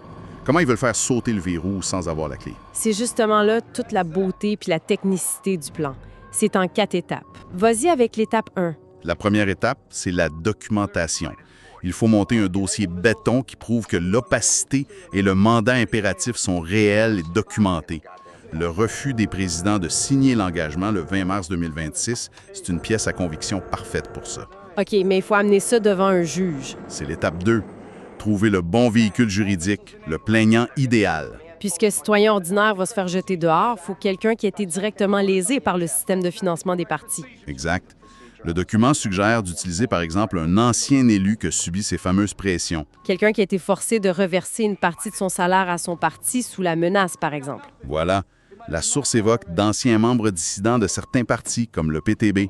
Comment ils veulent faire sauter le verrou sans avoir la clé? C'est justement là toute la beauté puis la technicité du plan. C'est en 4 étapes. Vas-y avec l'étape 1. La première étape, c'est la documentation. Il faut monter un dossier béton qui prouve que l'opacité et le mandat impératif sont réels et documentés. Le refus des présidents de signer l'engagement le 20 mars 2026, c'est une pièce à conviction parfaite pour ça. OK, mais il faut amener ça devant un juge. C'est l'étape 2. Trouver le bon véhicule juridique, le plaignant idéal. Puisque citoyen ordinaire va se faire jeter dehors, il faut quelqu'un qui a été directement lésé par le système de financement des partis. Exact. Le document suggère d'utiliser, par exemple, un ancien élu qui a subi ces fameuses pressions. Quelqu'un qui a été forcé de reverser une partie de son salaire à son parti sous la menace, par exemple. Voilà. La source évoque d'anciens membres dissidents de certains partis, comme le PTB.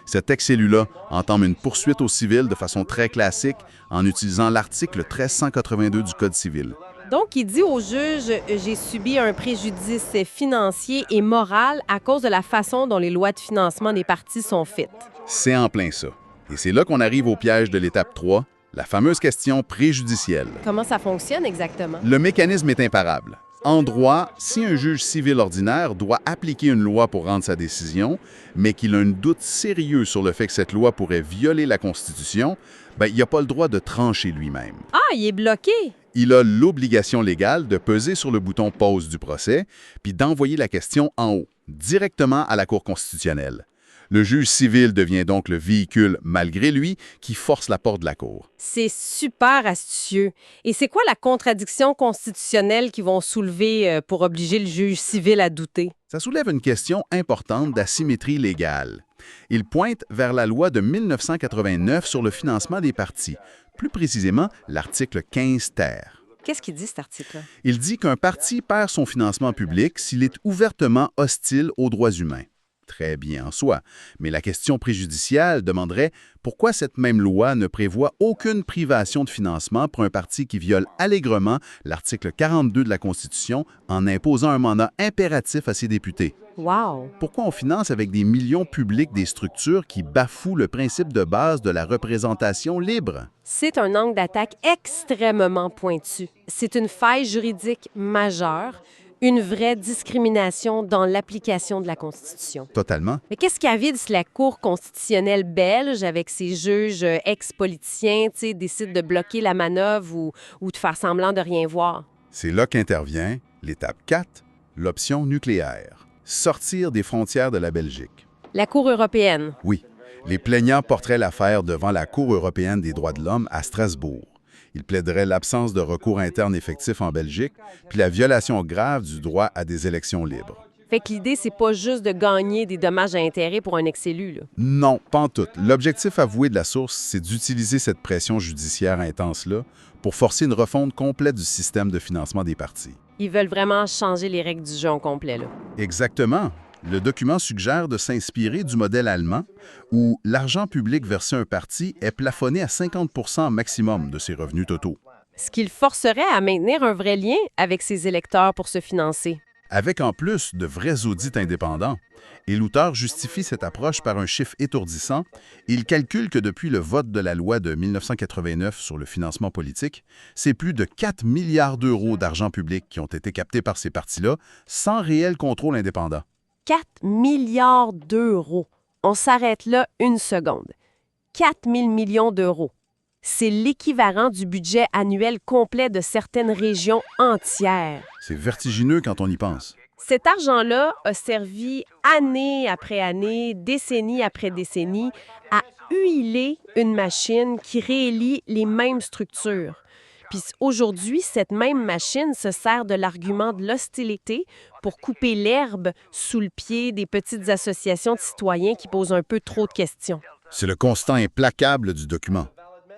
Cet ex-élu-là entame une poursuite au civil de façon très classique en utilisant l'article 1382 du Code civil. Donc, il dit au juge « J'ai subi un préjudice financier et moral à cause de la façon dont les lois de financement des partis sont faites. » C'est en plein ça. Et c'est là qu'on arrive au piège de l'étape 3, la fameuse question préjudicielle. Comment ça fonctionne exactement? Le mécanisme est imparable. En droit, si un juge civil ordinaire doit appliquer une loi pour rendre sa décision, mais qu'il a un doute sérieux sur le fait que cette loi pourrait violer la Constitution, il n'a pas le droit de trancher lui-même. Ah, il est bloqué! Il a l'obligation légale de peser sur le bouton « Pause » du procès, puis d'envoyer la question en haut, directement à la Cour constitutionnelle. Le juge civil devient donc le véhicule, malgré lui, qui force la porte de la Cour. C'est super astucieux. Et c'est quoi la contradiction constitutionnelle qu'ils vont soulever pour obliger le juge civil à douter? Ça soulève une question importante d'asymétrie légale. Il pointe vers la loi de 1989 sur le financement des partis, plus précisément l'article 15 ter. Qu'est-ce qu'il dit, cet article-là? Il dit qu'un parti perd son financement public s'il est ouvertement hostile aux droits humains. Très bien en soi. Mais la question préjudiciale demanderait pourquoi cette même loi ne prévoit aucune privation de financement pour un parti qui viole allègrement l'article 42 de la Constitution en imposant un mandat impératif à ses députés. Wow! Pourquoi on finance avec des millions publics des structures qui bafouent le principe de base de la représentation libre? C'est un angle d'attaque extrêmement pointu. C'est une faille juridique majeure, une vraie discrimination dans l'application de la Constitution. Totalement. Mais qu'est-ce qui avide si la Cour constitutionnelle belge, avec ses juges ex-politiciens, décide de bloquer la manœuvre ou de faire semblant de rien voir? C'est là qu'intervient l'étape 4, l'option nucléaire. Sortir des frontières de la Belgique. La Cour européenne. Oui. Les plaignants porteraient l'affaire devant la Cour européenne des droits de l'homme à Strasbourg. Ils plaideraient l'absence de recours interne effectif en Belgique, puis la violation grave du droit à des élections libres. Fait que l'idée, c'est pas juste de gagner des dommages à intérêt pour un ex-élu, là. Non, pas en tout. L'objectif avoué de la source, c'est d'utiliser cette pression judiciaire intense-là pour forcer une refonte complète du système de financement des partis. Ils veulent vraiment changer les règles du jeu au complet, là. Exactement. Le document suggère de s'inspirer du modèle allemand où l'argent public versé à un parti est plafonné à 50% maximum de ses revenus totaux. Ce qui le forcerait à maintenir un vrai lien avec ses électeurs pour se financer. Avec en plus de vrais audits indépendants. Et l'auteur justifie cette approche par un chiffre étourdissant. Il calcule que depuis le vote de la loi de 1989 sur le financement politique, c'est plus de 4 milliards d'euros d'argent public qui ont été captés par ces partis-là sans réel contrôle indépendant. 4 milliards d'euros. On s'arrête là une seconde. 4 000 millions d'euros. C'est l'équivalent du budget annuel complet de certaines régions entières. C'est vertigineux quand on y pense. Cet argent-là a servi année après année, décennie après décennie, à huiler une machine qui réélit les mêmes structures. Puis aujourd'hui, cette même machine se sert de l'argument de l'hostilité pour couper l'herbe sous le pied des petites associations de citoyens qui posent un peu trop de questions. C'est le constat implacable du document.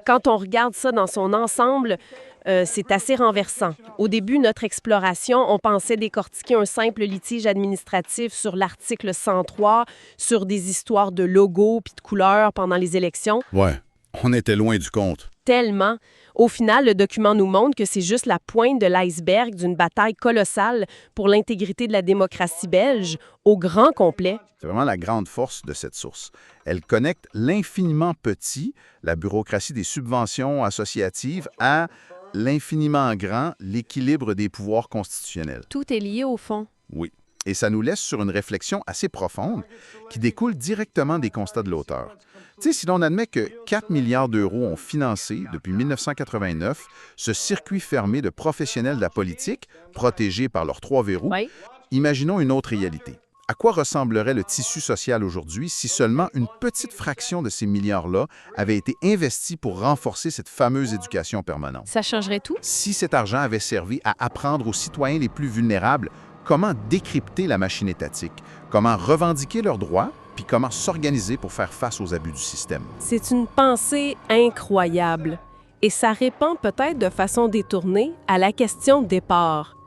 Quand on regarde ça dans son ensemble, c'est assez renversant. Au début, notre exploration, on pensait décortiquer un simple litige administratif sur l'article 103, sur des histoires de logos puis de couleurs pendant les élections. Ouais, on était loin du compte. Tellement. Au final, le document nous montre que c'est juste la pointe de l'iceberg d'une bataille colossale pour l'intégrité de la démocratie belge au grand complet. C'est vraiment la grande force de cette source. Elle connecte l'infiniment petit, la bureaucratie des subventions associatives, à l'infiniment grand, l'équilibre des pouvoirs constitutionnels. Tout est lié au fond. Oui. Et ça nous laisse sur une réflexion assez profonde qui découle directement des constats de l'auteur. Tu sais, si l'on admet que 4 milliards d'euros ont financé, depuis 1989, ce circuit fermé de professionnels de la politique, protégés par leurs 3 verrous, Oui. Imaginons une autre réalité. À quoi ressemblerait le tissu social aujourd'hui si seulement une petite fraction de ces milliards-là avait été investie pour renforcer cette fameuse éducation permanente? Ça changerait tout? Si cet argent avait servi à apprendre aux citoyens les plus vulnérables comment décrypter la machine étatique, comment revendiquer leurs droits, puis comment s'organiser pour faire face aux abus du système. C'est une pensée incroyable. Et ça répond peut-être de façon détournée à la question de départ.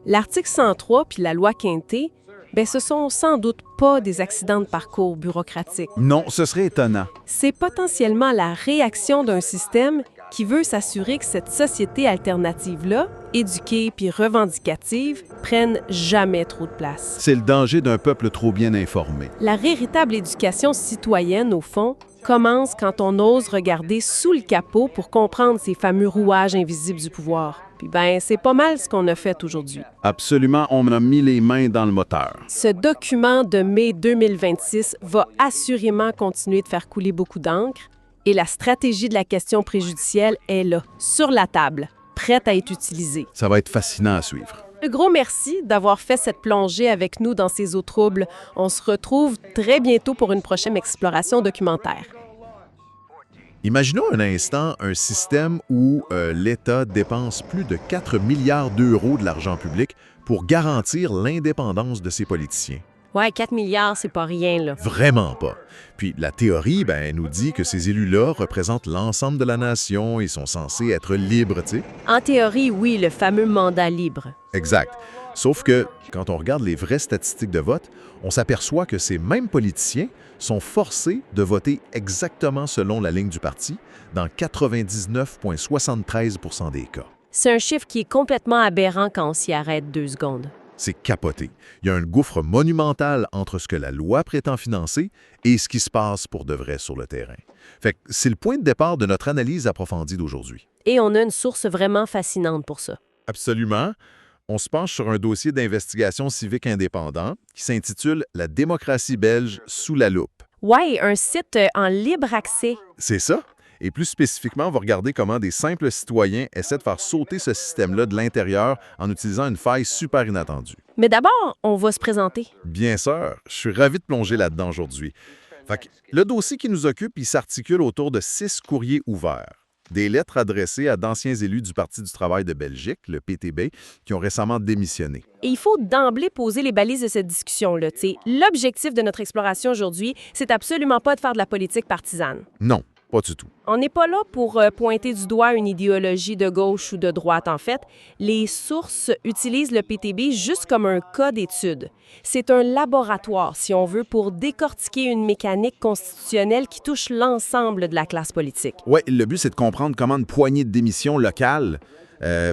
L'article 103 puis la loi Quintet, ce sont sans doute pas des accidents de parcours bureaucratiques. Non, ce serait étonnant. C'est potentiellement la réaction d'un système qui veut s'assurer que cette société alternative-là, éduquée puis revendicative, prenne jamais trop de place. C'est le danger d'un peuple trop bien informé. La véritable éducation citoyenne, au fond, commence quand on ose regarder sous le capot pour comprendre ces fameux rouages invisibles du pouvoir. Puis c'est pas mal ce qu'on a fait aujourd'hui. Absolument, on a mis les mains dans le moteur. Ce document de mai 2026 va assurément continuer de faire couler beaucoup d'encre et la stratégie de la question préjudicielle est là, sur la table, prête à être utilisée. Ça va être fascinant à suivre. Un gros merci d'avoir fait cette plongée avec nous dans ces eaux troubles. On se retrouve très bientôt pour une prochaine exploration documentaire. Imaginons un instant un système où l'État dépense plus de 4 milliards d'euros de l'argent public pour garantir l'indépendance de ses politiciens. Ouais, 4 milliards, c'est pas rien, là. Vraiment pas. Puis la théorie, nous dit que ces élus-là représentent l'ensemble de la nation et sont censés être libres, tu sais. En théorie, oui, le fameux mandat libre. Exact. Sauf que, quand on regarde les vraies statistiques de vote, on s'aperçoit que ces mêmes politiciens sont forcés de voter exactement selon la ligne du parti dans 99,73% des cas. C'est un chiffre qui est complètement aberrant quand on s'y arrête 2 secondes. C'est capoté. Il y a un gouffre monumental entre ce que la loi prétend financer et ce qui se passe pour de vrai sur le terrain. Fait que c'est le point de départ de notre analyse approfondie d'aujourd'hui. Et on a une source vraiment fascinante pour ça. Absolument. On se penche sur un dossier d'investigation civique indépendant qui s'intitule « La démocratie belge sous la loupe ». Ouais, un site en libre accès. C'est ça. Et plus spécifiquement, on va regarder comment des simples citoyens essaient de faire sauter ce système-là de l'intérieur en utilisant une faille super inattendue. Mais d'abord, on va se présenter. Bien sûr, je suis ravi de plonger là-dedans aujourd'hui. Fait que le dossier qui nous occupe, il s'articule autour de 6 courriers ouverts. Des lettres adressées à d'anciens élus du Parti du travail de Belgique, le PTB, qui ont récemment démissionné. Et il faut d'emblée poser les balises de cette discussion-là. L'objectif de notre exploration aujourd'hui, c'est absolument pas de faire de la politique partisane. Non, pas du tout. On n'est pas là pour pointer du doigt une idéologie de gauche ou de droite, en fait. Les sources utilisent le PTB juste comme un cas d'étude. C'est un laboratoire, si on veut, pour décortiquer une mécanique constitutionnelle qui touche l'ensemble de la classe politique. Oui, le but, c'est de comprendre comment une poignée de démissions locales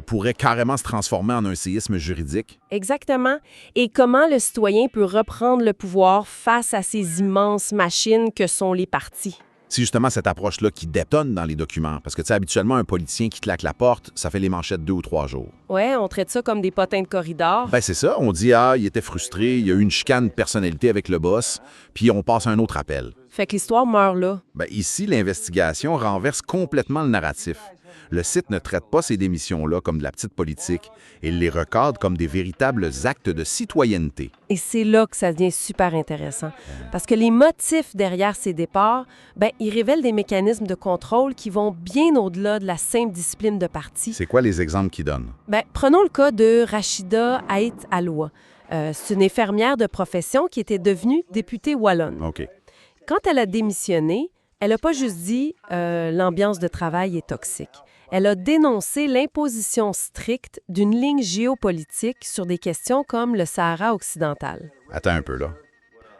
pourrait carrément se transformer en un séisme juridique. Exactement. Et comment le citoyen peut reprendre le pouvoir face à ces immenses machines que sont les partis. C'est justement cette approche-là qui détonne dans les documents. Parce que, tu sais, habituellement, un politicien qui claque la porte, ça fait les manchettes 2 ou 3 jours. Ouais, on traite ça comme des potins de corridor. Ben c'est ça. On dit, il était frustré, il y a eu une chicane de personnalité avec le boss, puis on passe à un autre appel. Fait que l'histoire meurt là. Ben ici, l'investigation renverse complètement le narratif. Le site ne traite pas ces démissions-là comme de la petite politique. Il les recadre comme des véritables actes de citoyenneté. Et c'est là que ça devient super intéressant. Parce que les motifs derrière ces départs, ils révèlent des mécanismes de contrôle qui vont bien au-delà de la simple discipline de parti. C'est quoi les exemples qu'ils donnent? Prenons le cas de Rachida Ait Aloua. C'est une infirmière de profession qui était devenue députée wallonne. OK. Quand elle a démissionné, elle n'a pas juste dit l'ambiance de travail est toxique. Elle a dénoncé l'imposition stricte d'une ligne géopolitique sur des questions comme le Sahara occidental. Attends un peu, là.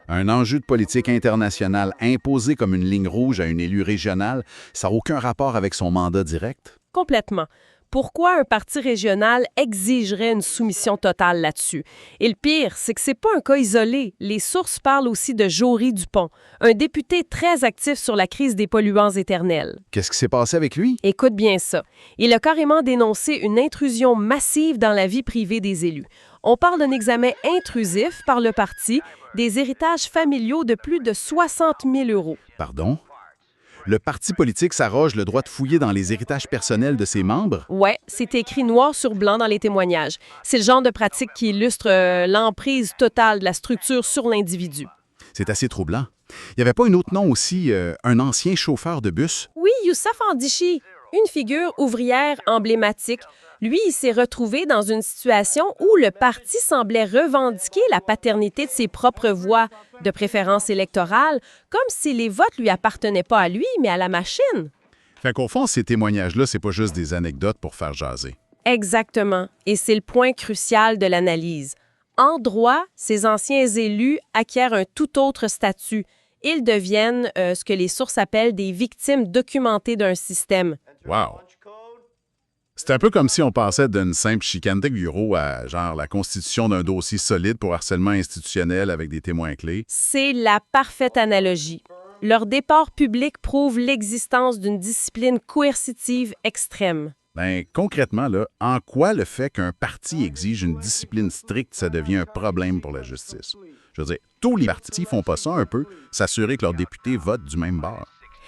Un enjeu de politique internationale imposé comme une ligne rouge à une élue régionale, ça n'a aucun rapport avec son mandat direct? Complètement. Pourquoi un parti régional exigerait une soumission totale là-dessus? Et le pire, c'est que c'est pas un cas isolé. Les sources parlent aussi de Jory Dupont, un député très actif sur la crise des polluants éternels. Qu'est-ce qui s'est passé avec lui? Écoute bien ça. Il a carrément dénoncé une intrusion massive dans la vie privée des élus. On parle d'un examen intrusif par le parti, des héritages familiaux de plus de 60 000 €. Pardon? Le parti politique s'arroge le droit de fouiller dans les héritages personnels de ses membres? Ouais, c'est écrit noir sur blanc dans les témoignages. C'est le genre de pratique qui illustre l'emprise totale de la structure sur l'individu. C'est assez troublant. Il n'y avait pas un autre nom aussi, un ancien chauffeur de bus? Oui, Youssef Andichi, une figure ouvrière emblématique. Lui, il s'est retrouvé dans une situation où le parti semblait revendiquer la paternité de ses propres voix de préférence électorale, comme si les votes lui appartenaient pas à lui, mais à la machine. Fait qu'au fond, ces témoignages-là, c'est pas juste des anecdotes pour faire jaser. Exactement. Et c'est le point crucial de l'analyse. En droit, ces anciens élus acquièrent un tout autre statut. Ils deviennent ce que les sources appellent des victimes documentées d'un système. Wow! C'est un peu comme si on passait d'une simple chicane de bureau à genre la constitution d'un dossier solide pour harcèlement institutionnel avec des témoins clés. C'est la parfaite analogie. Leur départ public prouve l'existence d'une discipline coercitive extrême. Concrètement, là, en quoi le fait qu'un parti exige une discipline stricte, ça devient un problème pour la justice? Je veux dire, tous les partis font pas ça un peu, s'assurer que leurs députés votent du même bord.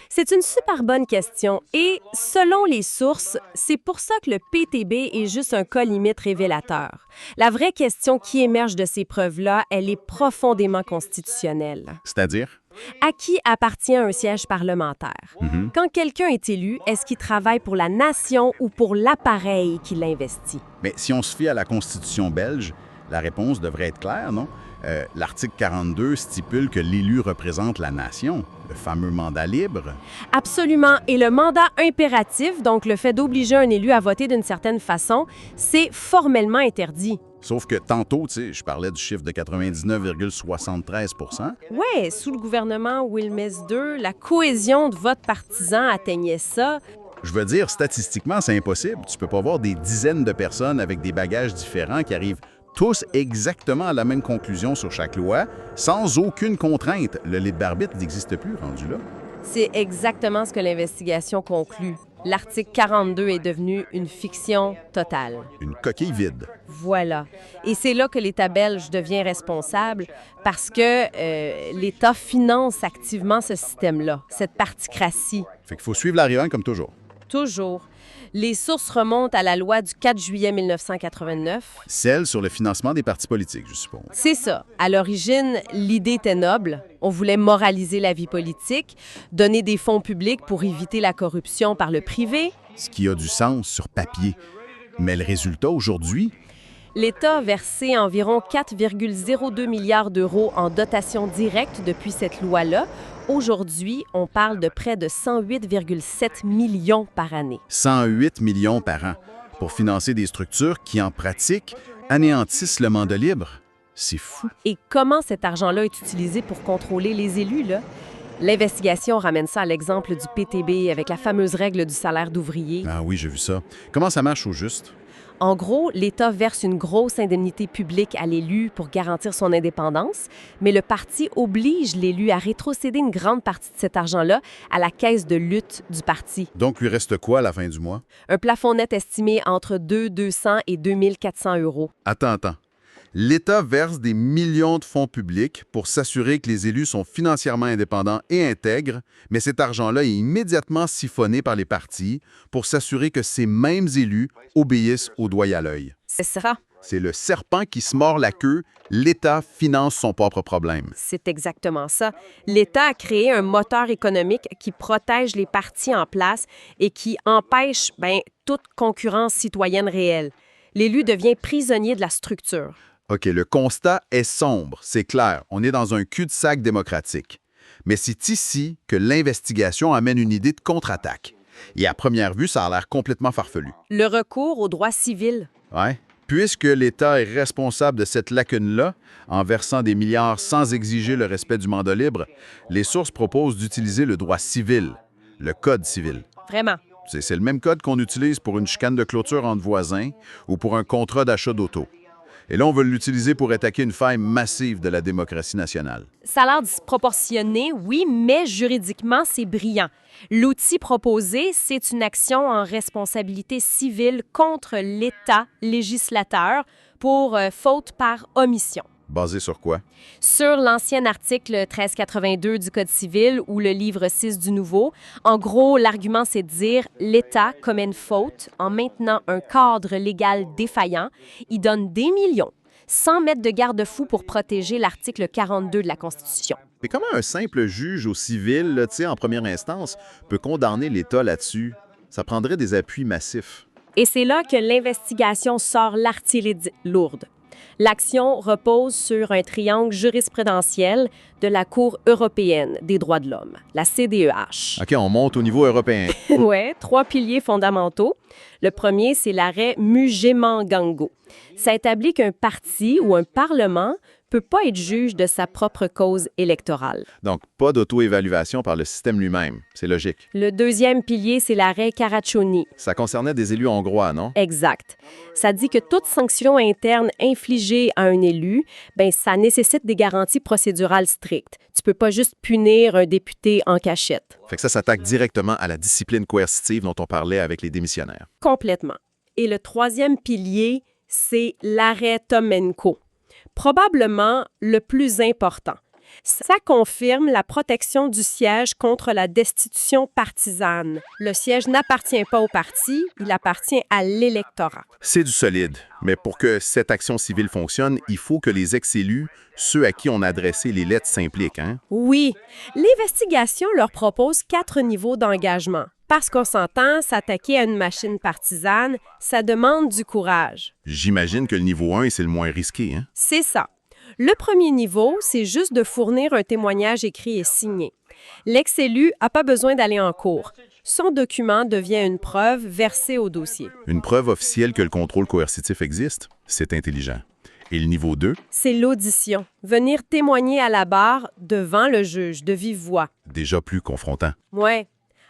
C'est une super bonne question et, selon les sources, c'est pour ça que le PTB est juste un cas limite révélateur. La vraie question qui émerge de ces preuves-là, elle est profondément constitutionnelle. C'est-à-dire? À qui appartient un siège parlementaire? Quand quelqu'un est élu, est-ce qu'il travaille pour la nation ou pour l'appareil qui l'investit? Mais si on se fie à la Constitution belge, la réponse devrait être claire, non? L'article 42 stipule que l'élu représente la nation, le fameux mandat libre. Absolument. Et le mandat impératif, donc le fait d'obliger un élu à voter d'une certaine façon, c'est formellement interdit. Sauf que tantôt, tu sais, je parlais du chiffre de 99,73 %. Ouais, sous le gouvernement Wilmès II, la cohésion de vote partisan atteignait ça. Je veux dire, statistiquement, c'est impossible. Tu peux pas avoir des dizaines de personnes avec des bagages différents qui arrivent tous exactement à la même conclusion sur chaque loi, sans aucune contrainte. Le libre arbitre n'existe plus, rendu là. C'est exactement ce que l'investigation conclut. L'article 42 est devenu une fiction totale. Une coquille vide. Voilà. Et c'est là que l'État belge devient responsable parce que l'État finance activement ce système-là, cette particratie. Fait qu'il faut suivre l'arrivant comme toujours. Toujours. Les sources remontent à la loi du 4 juillet 1989. Celle sur le financement des partis politiques, je suppose. C'est ça. À l'origine, l'idée était noble. On voulait moraliser la vie politique, donner des fonds publics pour éviter la corruption par le privé. Ce qui a du sens sur papier. Mais le résultat aujourd'hui... L'État a versé environ 4,02 milliards d'euros en dotation directe depuis cette loi-là. Aujourd'hui, on parle de près de 108,7 millions par année. 108 millions par an pour financer des structures qui, en pratique, anéantissent le mandat libre. C'est fou. Et comment cet argent-là est utilisé pour contrôler les élus, là? L'investigation ramène ça à l'exemple du PTB avec la fameuse règle du salaire d'ouvrier. Ah oui, j'ai vu ça. Comment ça marche au juste? En gros, l'État verse une grosse indemnité publique à l'élu pour garantir son indépendance, mais le parti oblige l'élu à rétrocéder une grande partie de cet argent-là à la caisse de lutte du parti. Donc, lui reste quoi à la fin du mois? Un plafond net estimé entre 200 et 2400 euros. Attends. L'État verse des millions de fonds publics pour s'assurer que les élus sont financièrement indépendants et intègres, mais cet argent-là est immédiatement siphonné par les partis pour s'assurer que ces mêmes élus obéissent au doigt et à l'œil. C'est ça. C'est le serpent qui se mord la queue. L'État finance son propre problème. C'est exactement ça. L'État a créé un moteur économique qui protège les partis en place et qui empêche toute concurrence citoyenne réelle. L'élu devient prisonnier de la structure. OK, le constat est sombre, c'est clair. On est dans un cul-de-sac démocratique. Mais c'est ici que l'investigation amène une idée de contre-attaque. Et à première vue, ça a l'air complètement farfelu. Le recours au droit civil. Ouais. Puisque l'État est responsable de cette lacune-là, en versant des milliards sans exiger le respect du mandat libre, les sources proposent d'utiliser le droit civil, le code civil. Vraiment. C'est le même code qu'on utilise pour une chicane de clôture entre voisins ou pour un contrat d'achat d'auto. Et là, on veut l'utiliser pour attaquer une faille massive de la démocratie nationale. Ça a l'air disproportionné, oui, mais juridiquement, c'est brillant. L'outil proposé, c'est une action en responsabilité civile contre l'État législateur pour faute par omission. Basé sur quoi? Sur l'ancien article 1382 du Code civil ou le livre 6 du Nouveau. En gros, l'argument, c'est de dire l'État commet une faute en maintenant un cadre légal défaillant. Il donne des millions, sans mettre de garde-fou pour protéger l'article 42 de la Constitution. Mais comment un simple juge au civil, là, en première instance, peut condamner l'État là-dessus? Ça prendrait des appuis massifs. Et c'est là que l'investigation sort l'artillerie lourde. L'action repose sur un triangle jurisprudentiel de la Cour européenne des droits de l'homme, la CDEH. OK, on monte au niveau européen. Oui, 3 piliers fondamentaux. Le premier, c'est l'arrêt Mugemangango. Ça établit qu'un parti ou un parlement peut pas être juge de sa propre cause électorale. Donc, pas d'auto-évaluation par le système lui-même. C'est logique. Le deuxième pilier, c'est l'arrêt Caraccioni. Ça concernait des élus hongrois, non? Exact. Ça dit que toute sanction interne infligée à un élu, ça nécessite des garanties procédurales strictes. Tu peux pas juste punir un député en cachette. Fait que ça s'attaque directement à la discipline coercitive dont on parlait avec les démissionnaires. Complètement. Et le troisième pilier, c'est l'arrêt Tomenko. Probablement le plus important. Ça confirme la protection du siège contre la destitution partisane. Le siège n'appartient pas au parti, il appartient à l'électorat. C'est du solide, mais pour que cette action civile fonctionne, il faut que les ex-élus, ceux à qui on a adressé les lettres, s'impliquent, hein? Oui. L'investigation leur propose 4 niveaux d'engagement. Parce qu'on s'entend, s'attaquer à une machine partisane, ça demande du courage. J'imagine que le niveau 1, c'est le moins risqué, hein? C'est ça. Le premier niveau, c'est juste de fournir un témoignage écrit et signé. L'ex-élu n'a pas besoin d'aller en cours. Son document devient une preuve versée au dossier. Une preuve officielle que le contrôle coercitif existe, c'est intelligent. Et le niveau 2? C'est l'audition. Venir témoigner à la barre devant le juge, de vive voix. Déjà plus confrontant. Ouais.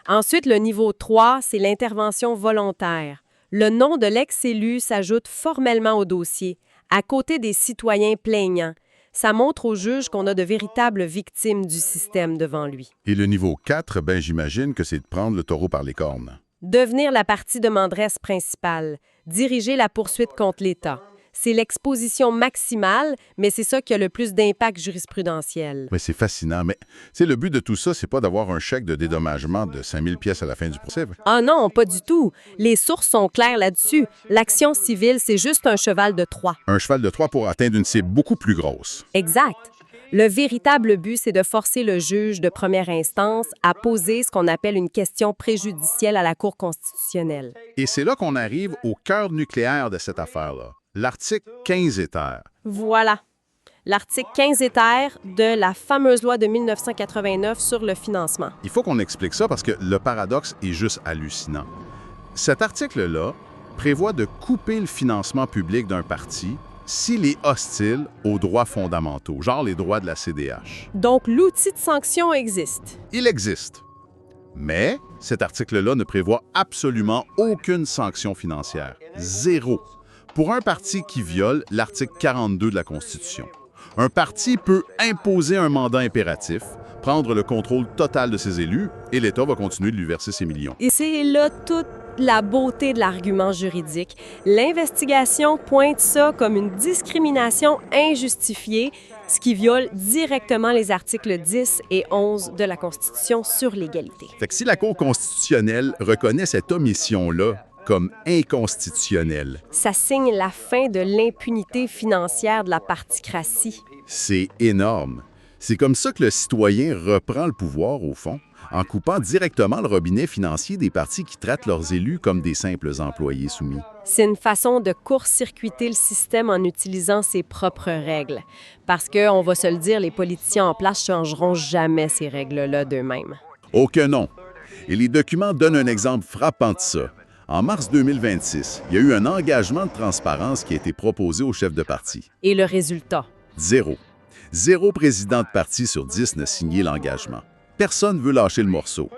Ensuite, le niveau 3, c'est l'intervention volontaire. Le nom de l'ex-élu s'ajoute formellement au dossier, à côté des citoyens plaignants. Ça montre au juge qu'on a de véritables victimes du système devant lui. Et le niveau 4, ben j'imagine que c'est de prendre le taureau par les cornes. Devenir la partie demanderesse principale, diriger la poursuite contre l'État. C'est l'exposition maximale, mais c'est ça qui a le plus d'impact jurisprudentiel. Mais c'est fascinant. Mais le but de tout ça, c'est pas d'avoir un chèque de dédommagement de 5000 pièces à la fin du procès. Ah non, pas du tout. Les sources sont claires là-dessus. L'action civile, c'est juste un cheval de Troie. Un cheval de Troie pour atteindre une cible beaucoup plus grosse. Exact. Le véritable but, c'est de forcer le juge de première instance à poser ce qu'on appelle une question préjudicielle à la Cour constitutionnelle. Et c'est là qu'on arrive au cœur nucléaire de cette affaire-là. L'article 15 éther. Voilà. L'article 15 éther de la fameuse loi de 1989 sur le financement. Il faut qu'on explique ça parce que le paradoxe est juste hallucinant. Cet article-là prévoit de couper le financement public d'un parti s'il est hostile aux droits fondamentaux, genre les droits de la CDH. Donc, l'outil de sanction existe. Il existe. Mais cet article-là ne prévoit absolument aucune sanction financière. Zéro. Pour un parti qui viole l'article 42 de la Constitution. Un parti peut imposer un mandat impératif, prendre le contrôle total de ses élus, et l'État va continuer de lui verser ses millions. Et c'est là toute la beauté de l'argument juridique. L'investigation pointe ça comme une discrimination injustifiée, ce qui viole directement les articles 10 et 11 de la Constitution sur l'égalité. Fait que si la Cour constitutionnelle reconnaît cette omission-là comme inconstitutionnelle, ça signe la fin de l'impunité financière de la particratie. C'est énorme. C'est comme ça que le citoyen reprend le pouvoir, au fond, en coupant directement le robinet financier des partis qui traitent leurs élus comme des simples employés soumis. C'est une façon de court-circuiter le système en utilisant ses propres règles. Parce que, on va se le dire, les politiciens en place ne changeront jamais ces règles-là d'eux-mêmes. Oh que non! Et les documents donnent un exemple frappant de ça. En mars 2026, il y a eu un engagement de transparence qui a été proposé au chef de parti. Et le résultat? 0. 0 président de parti sur 10 n'a signé l'engagement. Personne ne veut lâcher le morceau.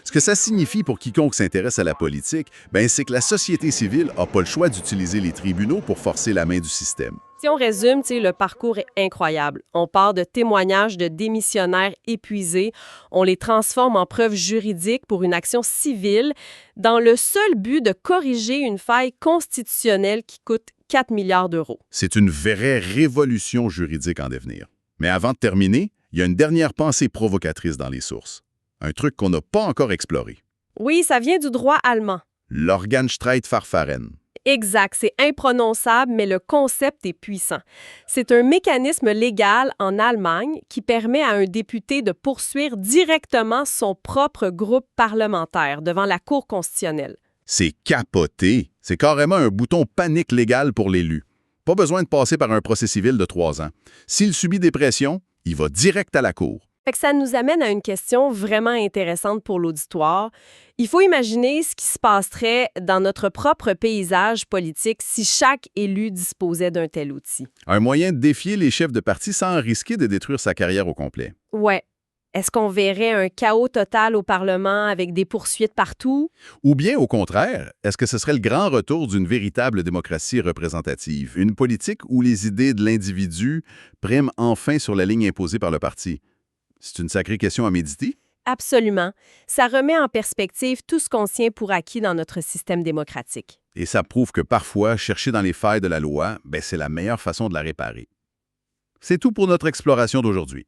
Ce que ça signifie pour quiconque s'intéresse à la politique, c'est que la société civile n'a pas le choix d'utiliser les tribunaux pour forcer la main du système. Si on résume, le parcours est incroyable. On part de témoignages de démissionnaires épuisés, on les transforme en preuves juridiques pour une action civile dans le seul but de corriger une faille constitutionnelle qui coûte 4 milliards d'euros. C'est une vraie révolution juridique en devenir. Mais avant de terminer, il y a une dernière pensée provocatrice dans les sources. Un truc qu'on n'a pas encore exploré. Oui, ça vient du droit allemand. L'Organstreitverfahren. Exact, c'est imprononçable, mais le concept est puissant. C'est un mécanisme légal en Allemagne qui permet à un député de poursuivre directement son propre groupe parlementaire devant la Cour constitutionnelle. C'est capoté. C'est carrément un bouton panique légal pour l'élu. Pas besoin de passer par un procès civil de 3 ans. S'il subit des pressions, il va direct à la Cour. Fait que ça nous amène à une question vraiment intéressante pour l'auditoire. Il faut imaginer ce qui se passerait dans notre propre paysage politique si chaque élu disposait d'un tel outil. Un moyen de défier les chefs de parti sans risquer de détruire sa carrière au complet. Ouais. Est-ce qu'on verrait un chaos total au Parlement avec des poursuites partout? Ou bien, au contraire, est-ce que ce serait le grand retour d'une véritable démocratie représentative, une politique où les idées de l'individu priment enfin sur la ligne imposée par le parti? C'est une sacrée question à méditer. Absolument. Ça remet en perspective tout ce qu'on tient pour acquis dans notre système démocratique. Et ça prouve que parfois, chercher dans les failles de la loi, c'est la meilleure façon de la réparer. C'est tout pour notre exploration d'aujourd'hui.